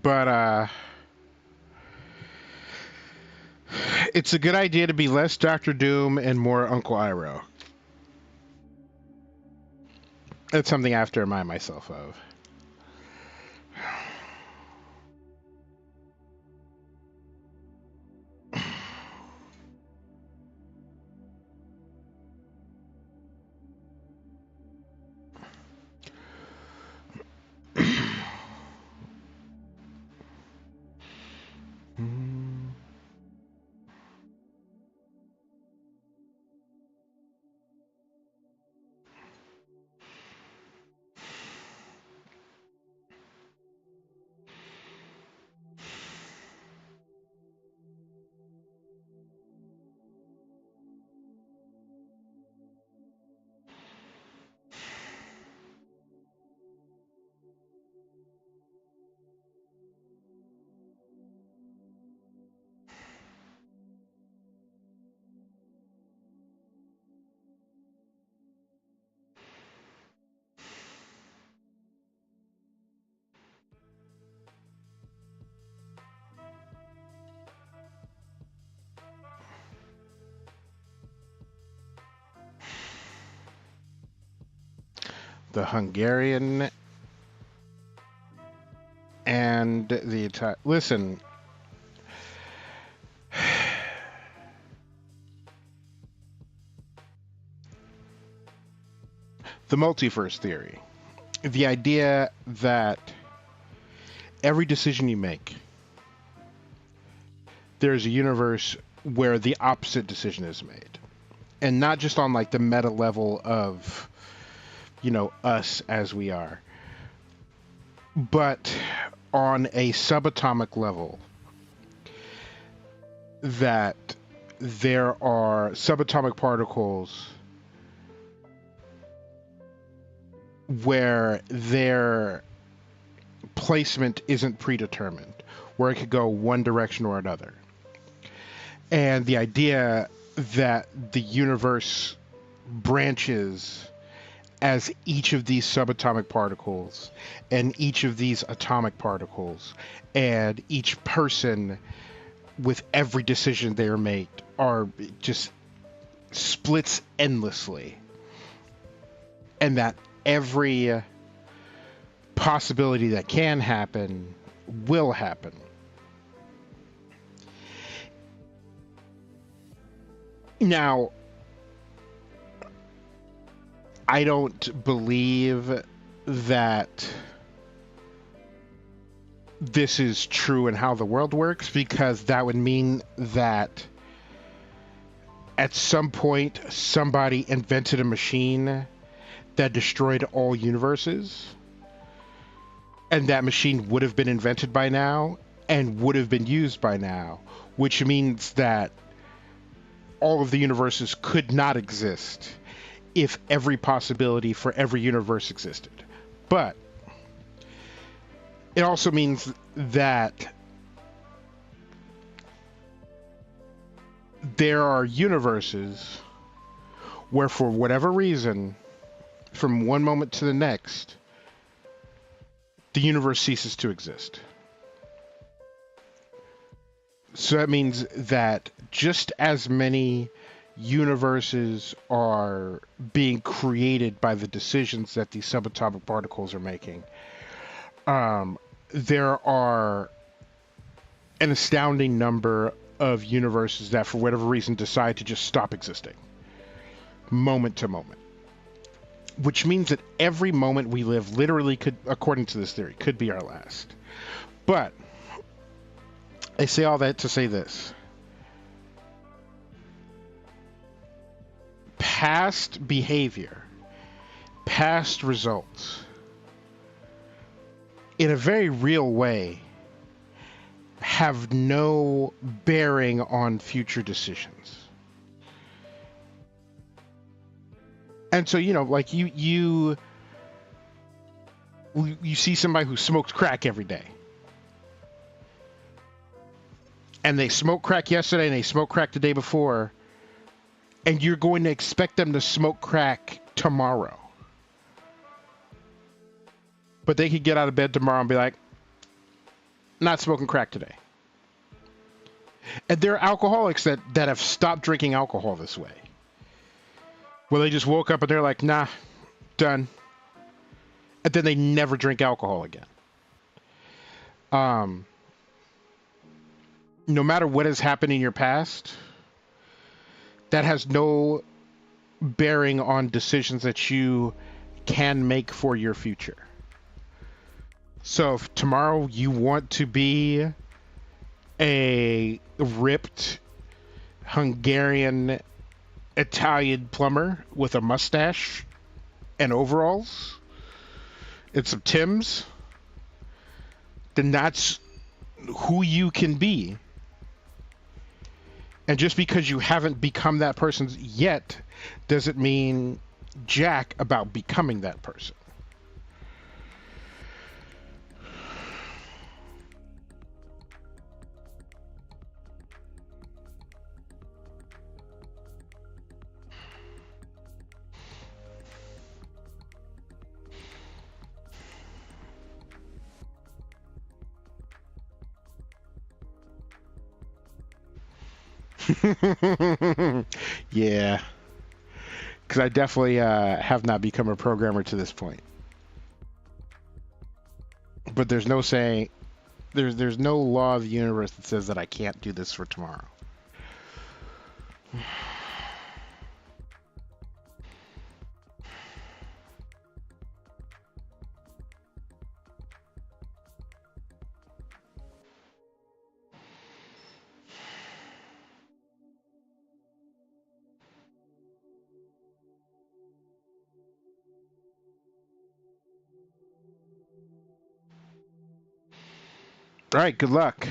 But it's a good idea to be less Doctor Doom and more Uncle Iroh. That's something I have to remind myself of. The Hungarian and the Italian. Listen, the multiverse theory. The idea that every decision you make, there's a universe where the opposite decision is made. And not just on like the meta level of, us as we are, but on a subatomic level, that there are subatomic particles where their placement isn't predetermined, where it could go one direction or another. And the idea that the universe branches as each of these subatomic particles and each of these atomic particles and each person with every decision they are made are just splits endlessly, and that every possibility that can happen will happen. Now, I don't believe that this is true in how the world works, because that would mean that at some point somebody invented a machine that destroyed all universes, and that machine would have been invented by now and would have been used by now, which means that all of the universes could not exist if every possibility for every universe existed. But it also means that there are universes where, for whatever reason, from one moment to the next, the universe ceases to exist. So that means that just as many universes are being created by the decisions that these subatomic particles are making, there are an astounding number of universes that, for whatever reason, decide to just stop existing moment to moment. Which means that every moment we live literally could, according to this theory, could be our last. But I say all that to say this. Past behavior, past results, in a very real way, have no bearing on future decisions. And so, like you see somebody who smokes crack every day. And they smoked crack yesterday and they smoked crack the day before, and you're going to expect them to smoke crack tomorrow. But they could get out of bed tomorrow and be like, not smoking crack today. And there are alcoholics that have stopped drinking alcohol this way. Well, they just woke up and they're like, nah, done. And then they never drink alcohol again. No matter what has happened in your past, that has no bearing on decisions that you can make for your future. So if tomorrow you want to be a ripped Hungarian Italian plumber with a mustache and overalls and some Timbs, then that's who you can be. And just because you haven't become that person yet doesn't mean jack about becoming that person. Yeah, because I definitely have not become a programmer to this point. But there's no saying, there's no law of the universe that says that I can't do this for tomorrow. All right, good luck.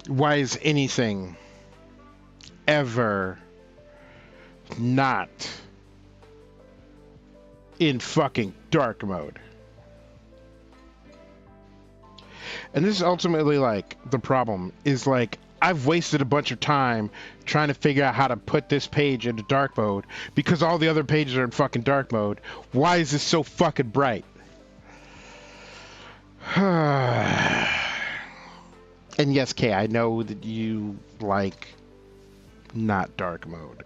Why is anything ever not in fucking dark mode? And this is ultimately like the problem is like I've wasted a bunch of time trying to figure out how to put this page into dark mode because all the other pages are in fucking dark mode. Why is this so fucking bright? And yes, Kay, I know that you like not dark mode.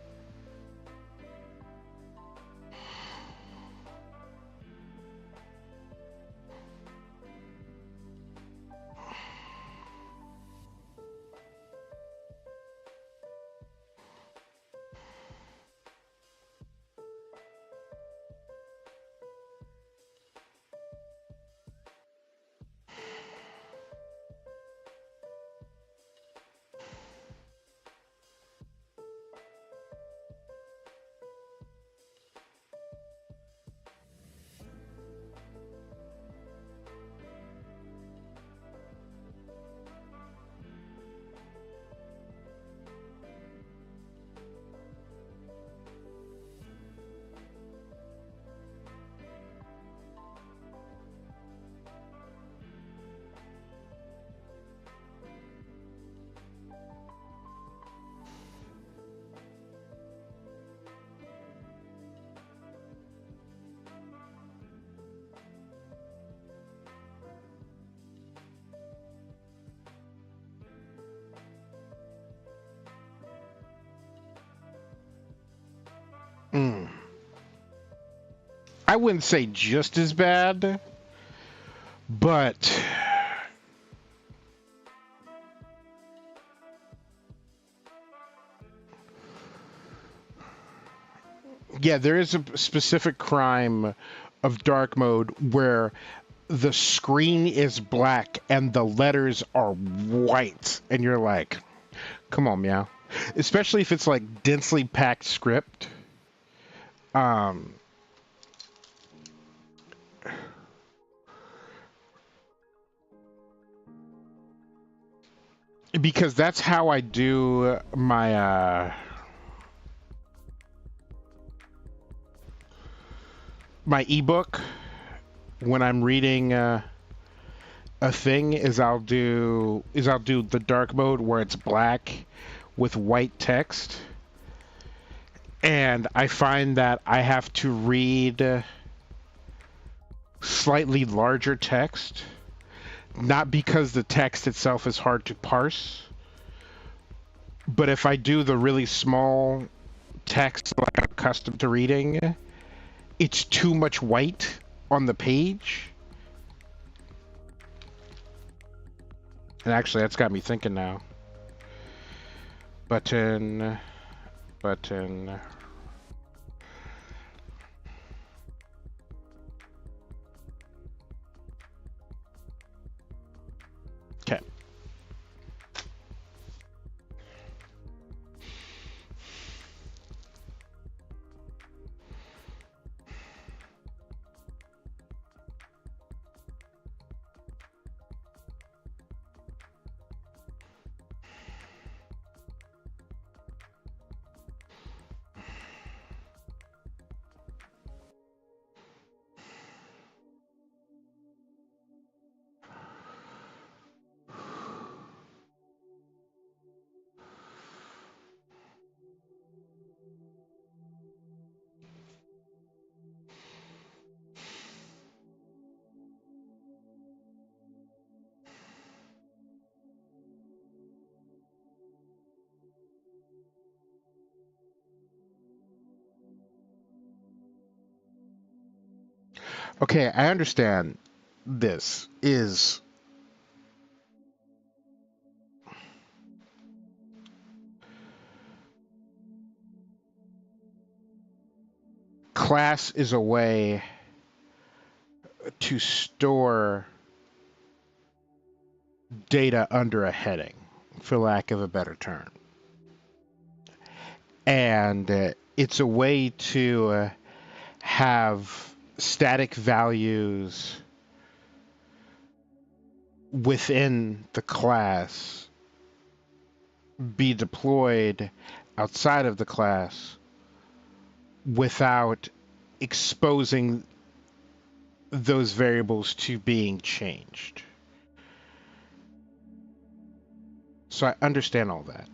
Mm. I wouldn't say just as bad, but yeah, there is a specific crime of dark mode where the screen is black and the letters are white, and you're like, come on, meow. Especially if it's like densely packed script. Um, because that's how I do my ebook when I'm reading a thing is I'll do the dark mode where it's black with white text, and I find that I have to read slightly larger text, not because the text itself is hard to parse, but if I do the really small text like I'm accustomed to reading, it's too much white on the page. And actually, that's got me thinking now. Button. Okay, I understand this is class is a way to store data under a heading, for lack of a better term. And it's a way to have static values within the class be deployed outside of the class without exposing those variables to being changed. So I understand all that.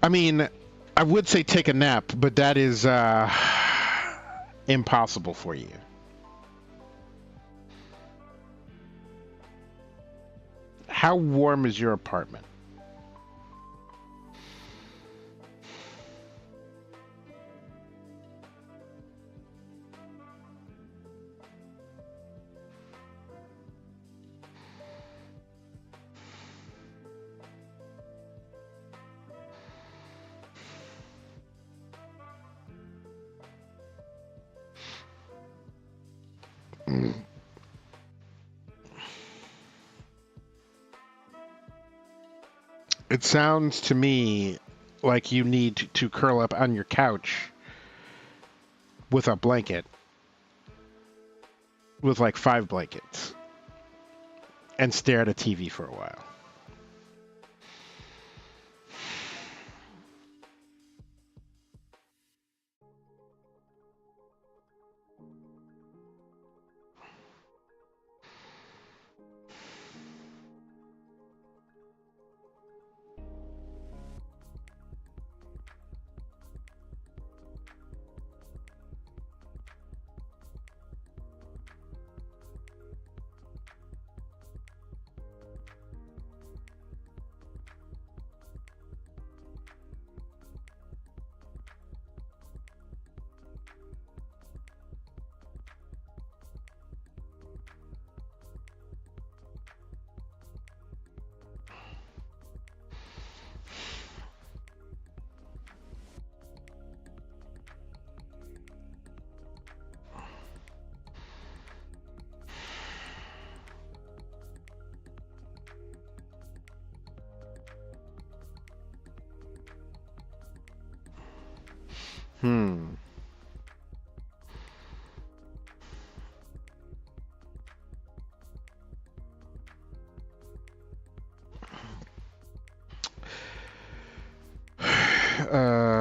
I mean, I would say take a nap, but that is impossible for you. How warm is your apartment? It sounds to me like you need to curl up on your couch with a blanket, with like 5 blankets, and stare at a TV for a while. Hmm. Uh,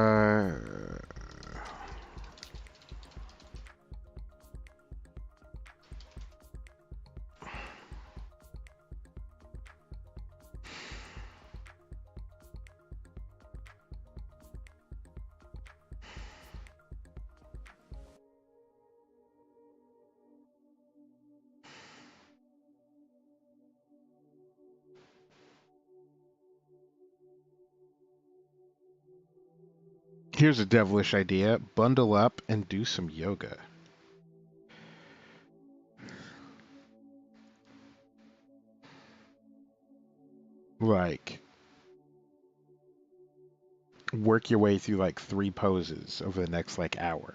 Here's a devilish idea. Bundle up and do some yoga. Like, work your way through like 3 poses over the next like hour.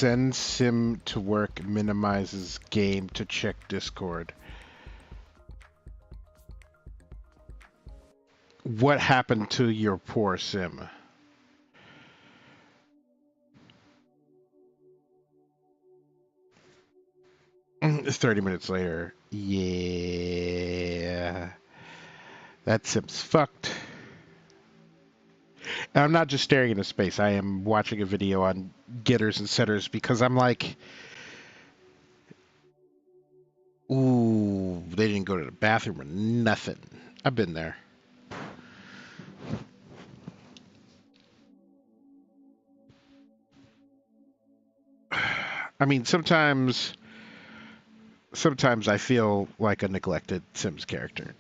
Send sim to work minimizes game to check Discord. What happened to your poor sim? It's 30 minutes later. Yeah. That sim's fucked. And I'm not just staring into space. I am watching a video on getters and setters because I'm like, ooh, they didn't go to the bathroom or nothing. I've been there. I mean, sometimes I feel like a neglected Sims character.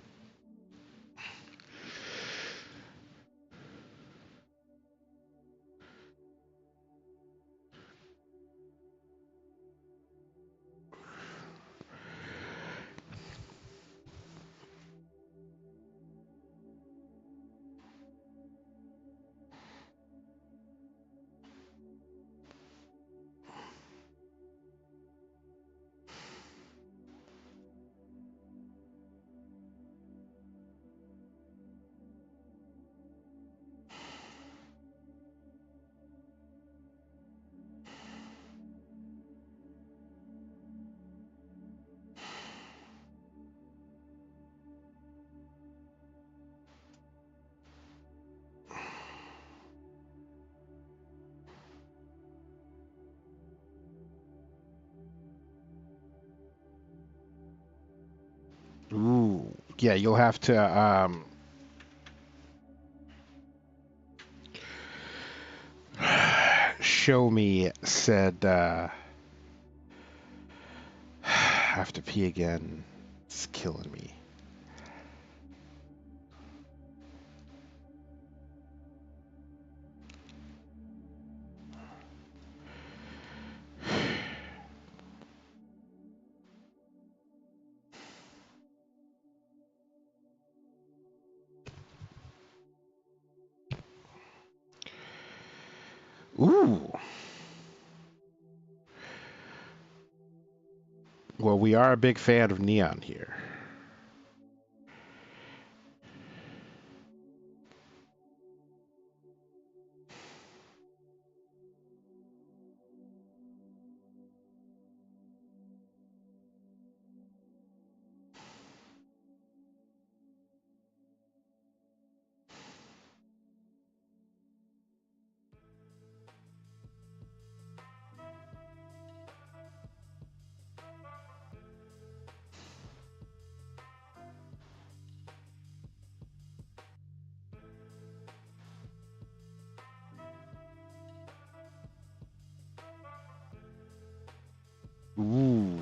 Ooh, yeah, you'll have to show me said have to pee again. It's killing me. Ooh. Well, we are a big fan of neon here. Ooh.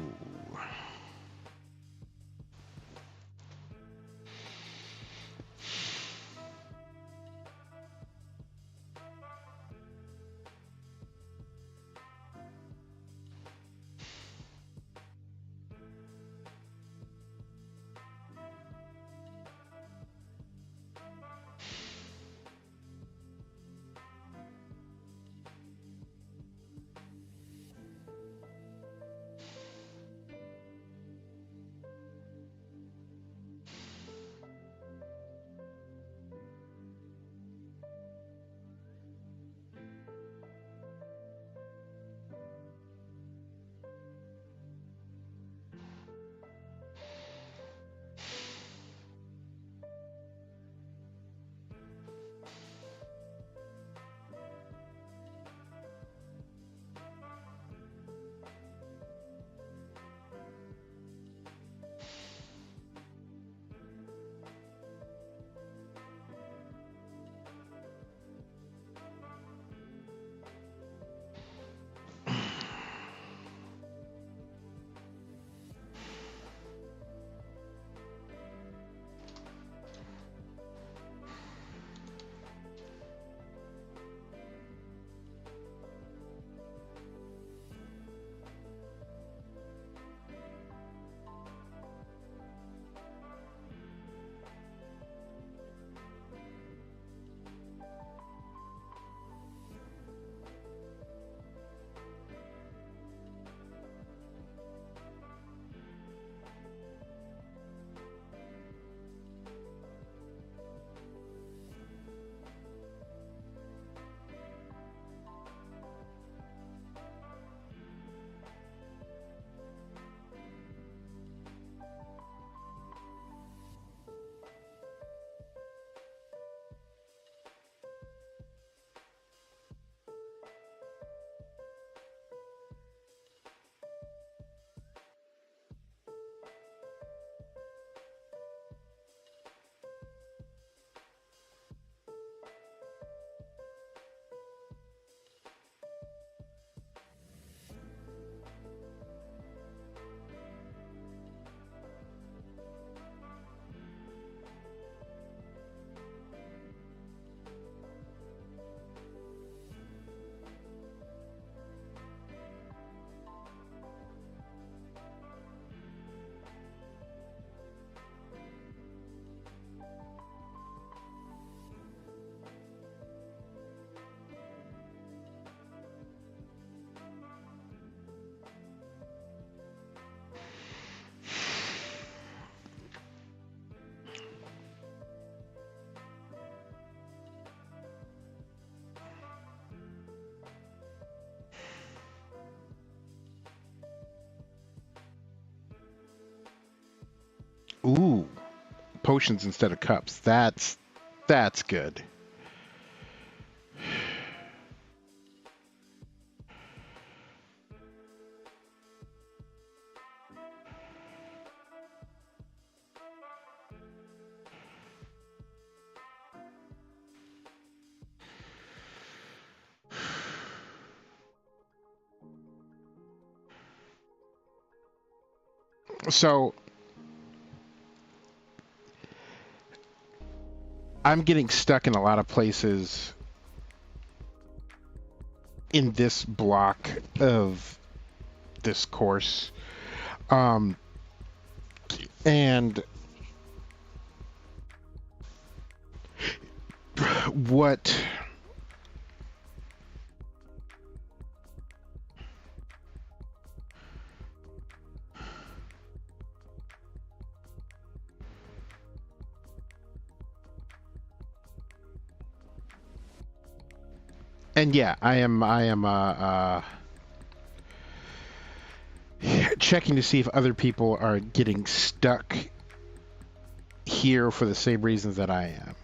Ooh, potions instead of cups. That's good. So I'm getting stuck in a lot of places in this block of this course. Um, and what and yeah, I am checking to see if other people are getting stuck here for the same reasons that I am.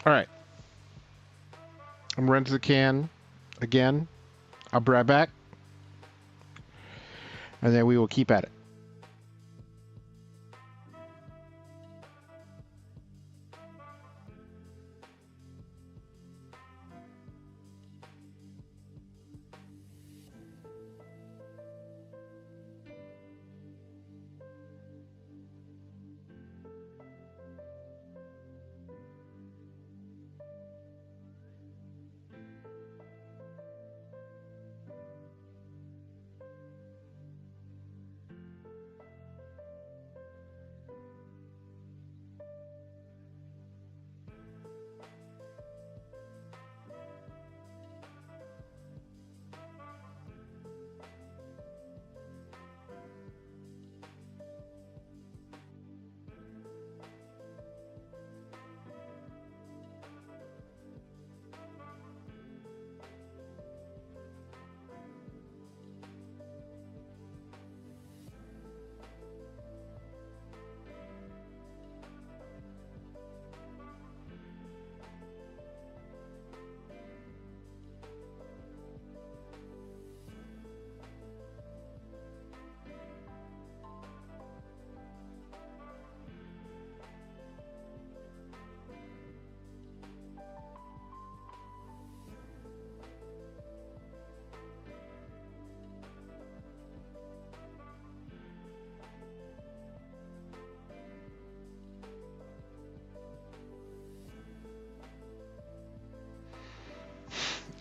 All right. I'm running to the can again. I'll be right back, and then we will keep at it.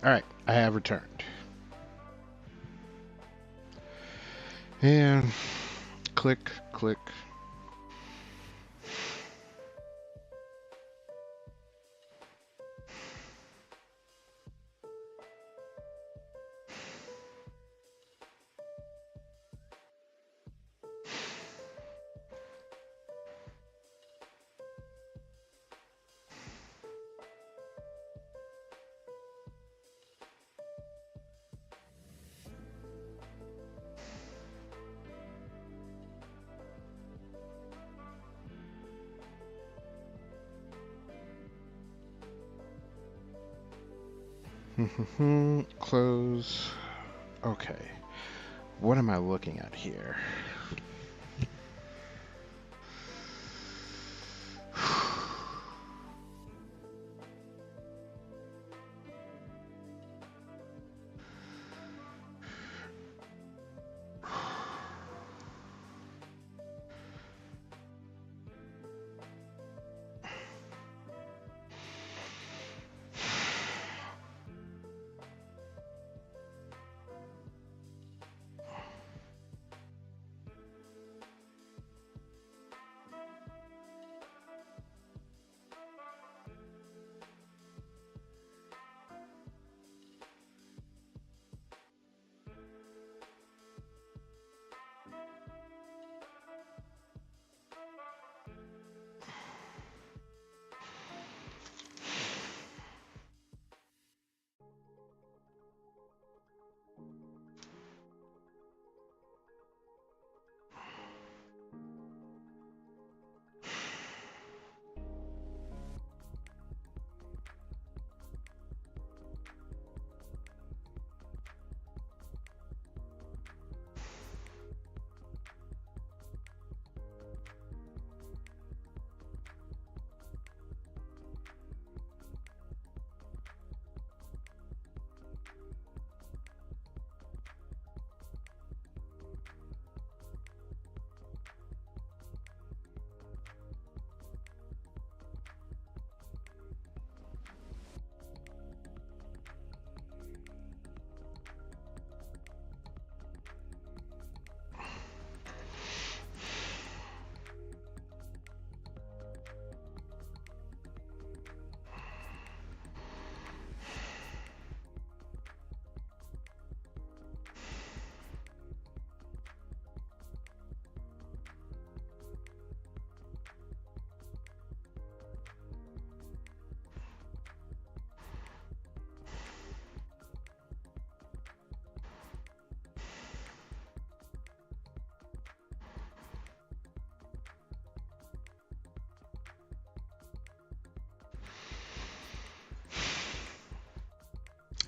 All right, I have returned. And click, click. Close. Okay. What am I looking at here?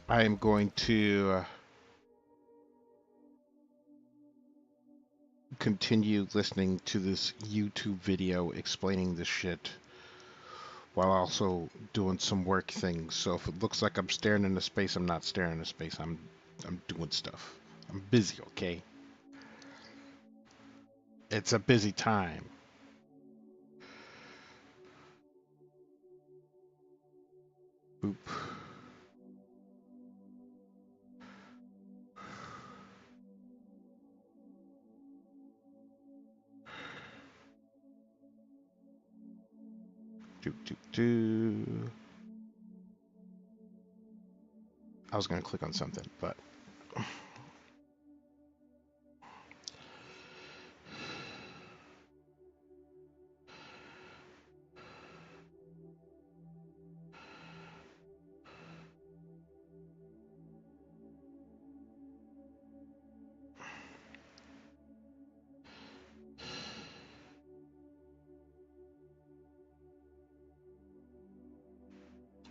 I am going to continue listening to this YouTube video explaining this shit while also doing some work things. So if it looks like I'm staring into space, I'm not staring into space. I'm doing stuff. I'm busy, okay? It's a busy time. Boop. Doop, doop, doo. I was gonna click on something, but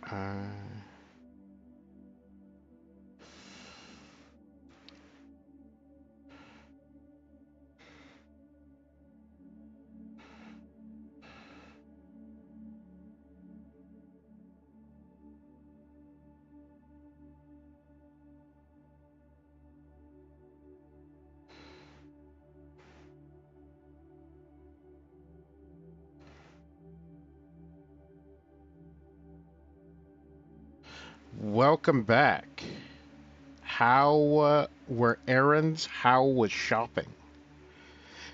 uh, welcome back. How were errands? How was shopping?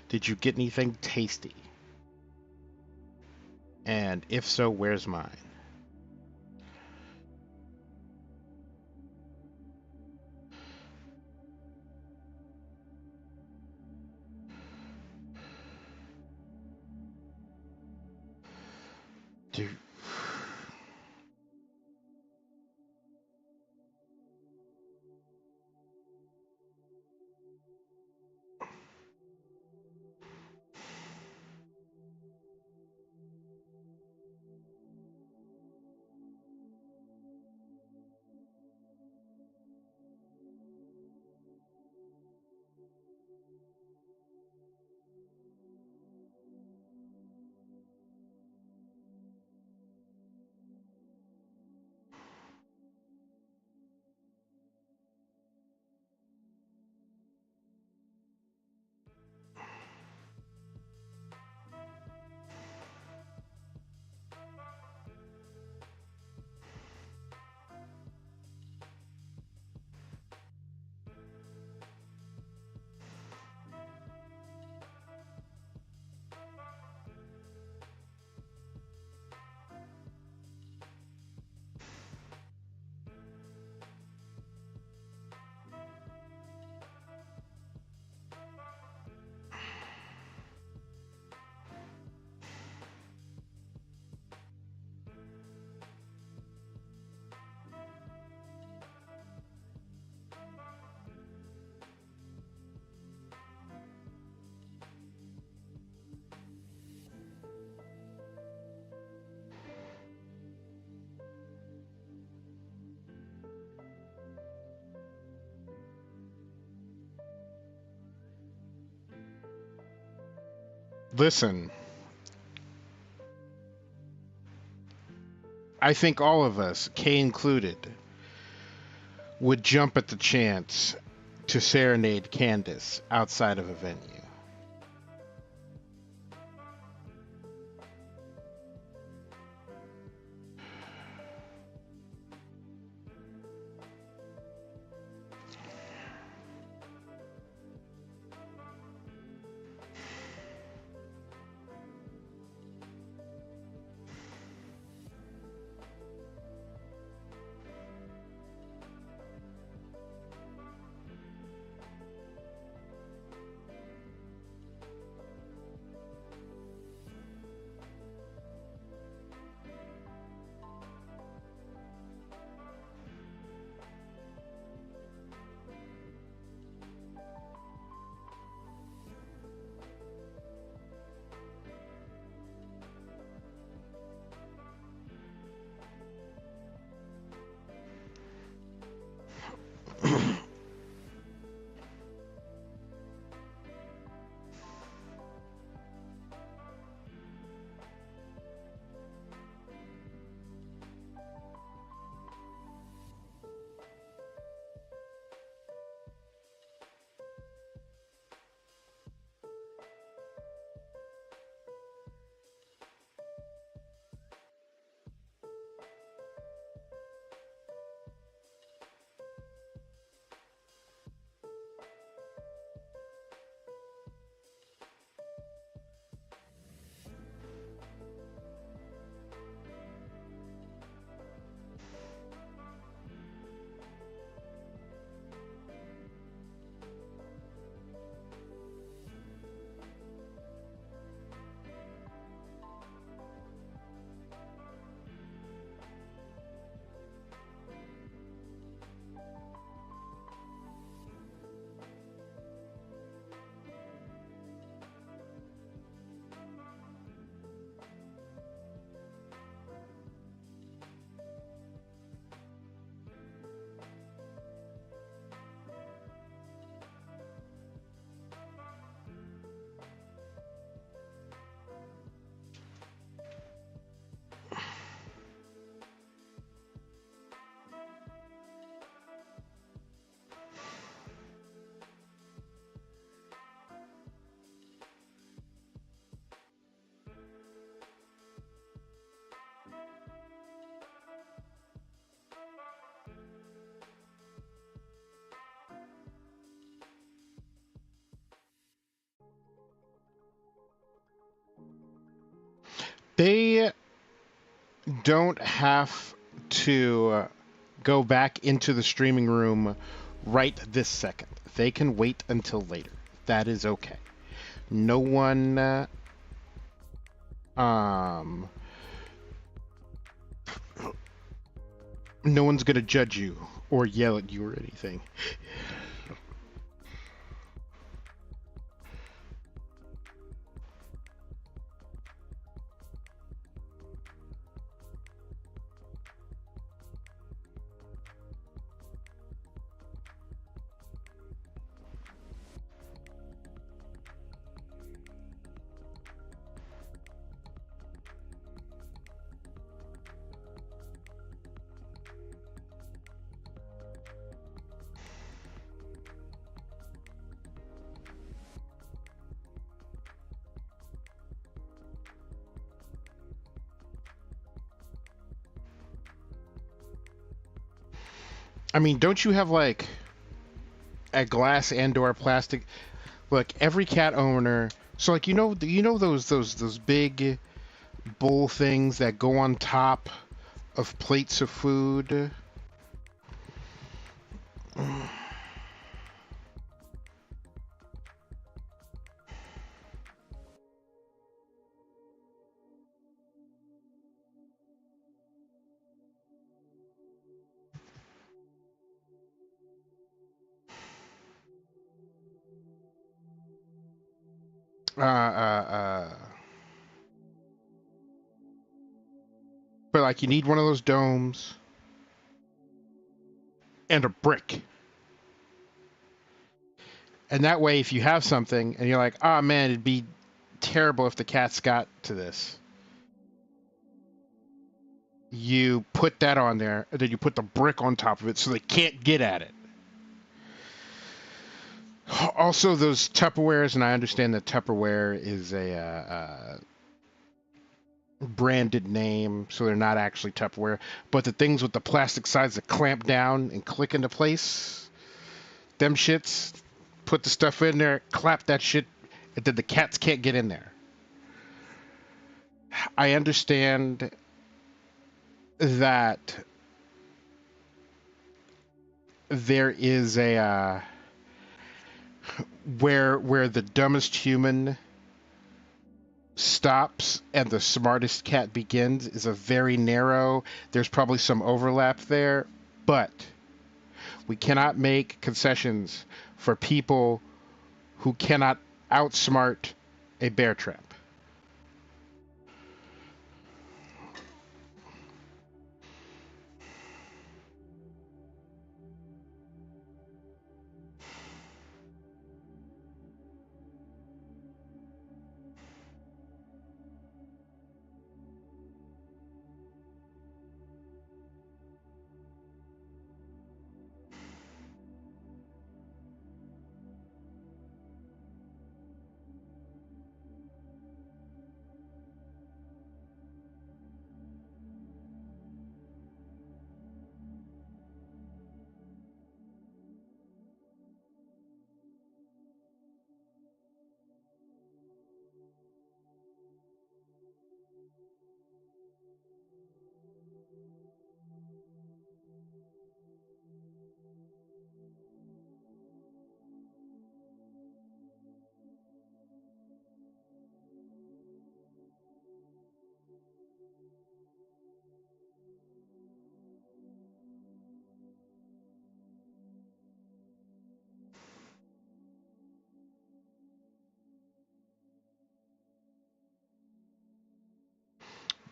Did you get anything tasty? And if so, where's mine? Dude. Listen, I think all of us, Kay included, would jump at the chance to serenade Candace outside of a venue. They don't have to go back into the streaming room right this second. They can wait until later. That is okay. No one um no one's gonna judge you or yell at you or anything. I mean, don't you have like a glass and/or plastic? Look, every cat owner. So like you know those big bowl things that go on top of plates of food. Uh, uh, uh. But like you need one of those domes and a brick. And that way, if you have something and you're like, oh man, it'd be terrible if the cats got to this, you put that on there, and then you put the brick on top of it so they can't get at it. Also, those Tupperwares, and I understand that Tupperware is a branded name, so they're not actually Tupperware, but the things with the plastic sides that clamp down and click into place, them shits, put the stuff in there, clap that shit, and then the cats can't get in there. I understand that there is a where the dumbest human stops and the smartest cat begins is a very narrow. There's probably some overlap there, but we cannot make concessions for people who cannot outsmart a bear trap.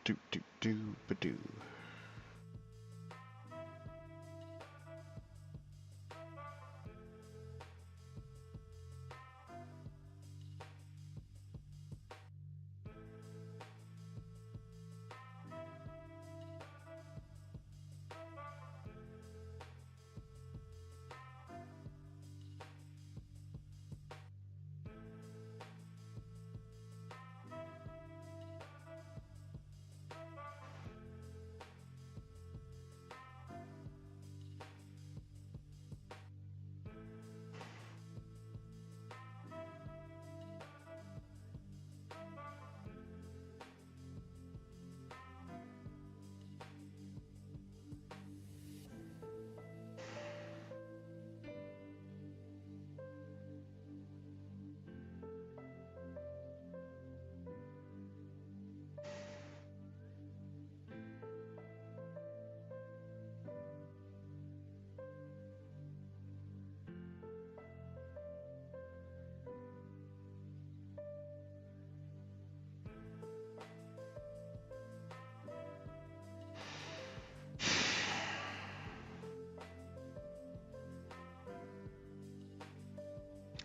Do do do ba do.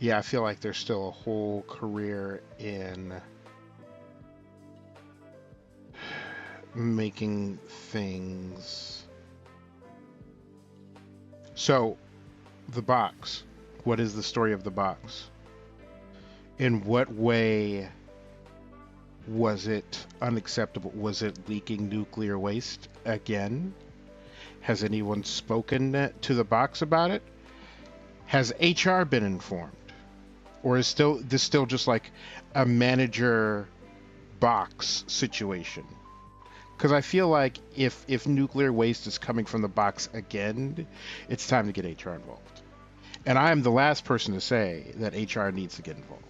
Yeah, I feel like there's still a whole career in making things. So, the box. What is the story of the box? In what way was it unacceptable? Was it leaking nuclear waste again? Has anyone spoken to the box about it? Has HR been informed? Or is this still just like a manager box situation? Because I feel like if nuclear waste is coming from the box again, it's time to get HR involved. And I am the last person to say that HR needs to get involved.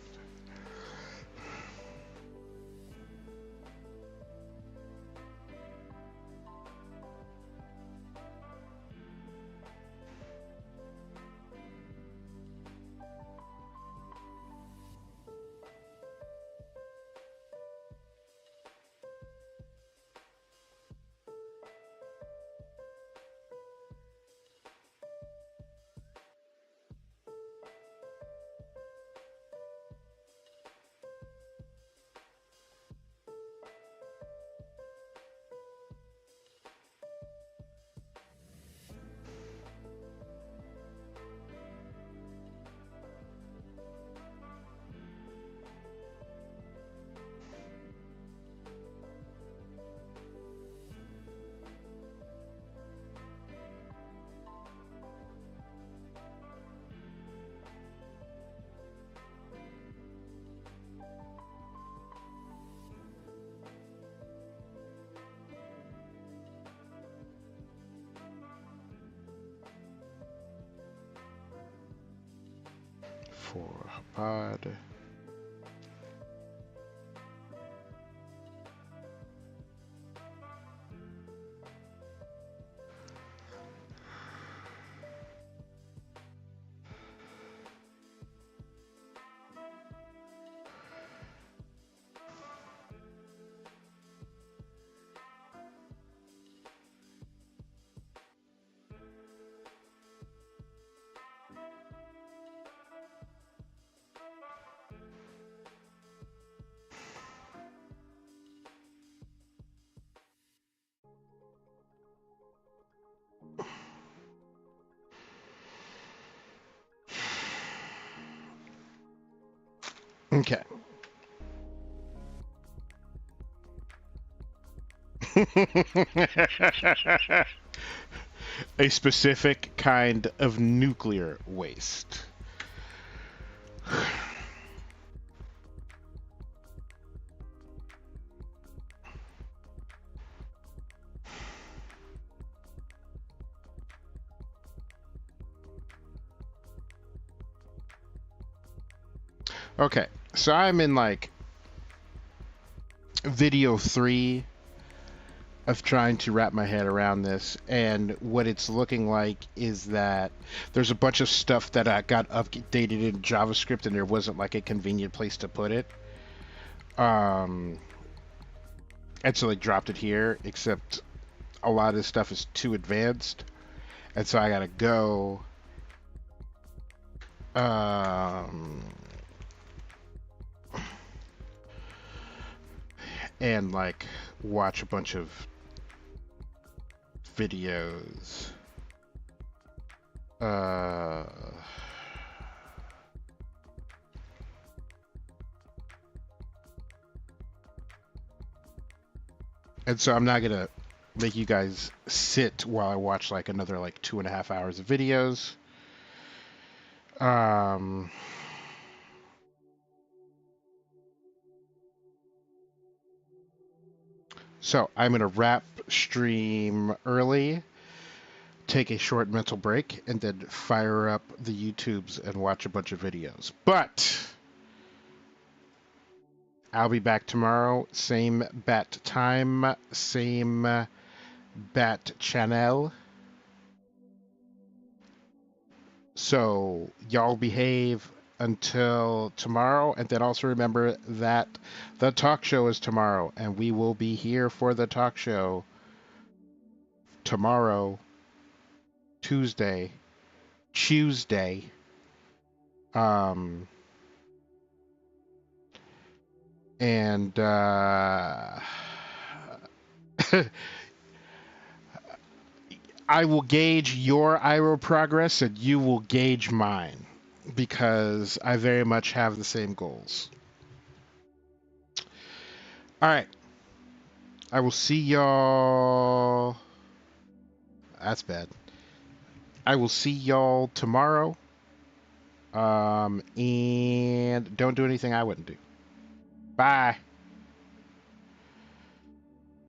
For pod. Okay. A specific kind of nuclear waste. Okay, so I'm in like video 3 of trying to wrap my head around this, and what it's looking like is that there's a bunch of stuff that I got updated in JavaScript, and there wasn't like a convenient place to put it. And so they dropped it here, except a lot of this stuff is too advanced, and so I gotta go and like watch a bunch of videos. And so I'm not gonna make you guys sit while I watch like another like 2.5 hours of videos. So I'm gonna wrap stream early, take a short mental break, and then fire up the YouTubes and watch a bunch of videos. But I'll be back tomorrow, same bat time, same bat channel. So y'all behave until tomorrow, and then also remember that the talk show is tomorrow, and we will be here for the talk show tomorrow, Tuesday, Um, and I will gauge your IRO progress and you will gauge mine because I very much have the same goals. All right. I will see y'all. That's bad. I will see y'all tomorrow. And don't do anything I wouldn't do. Bye.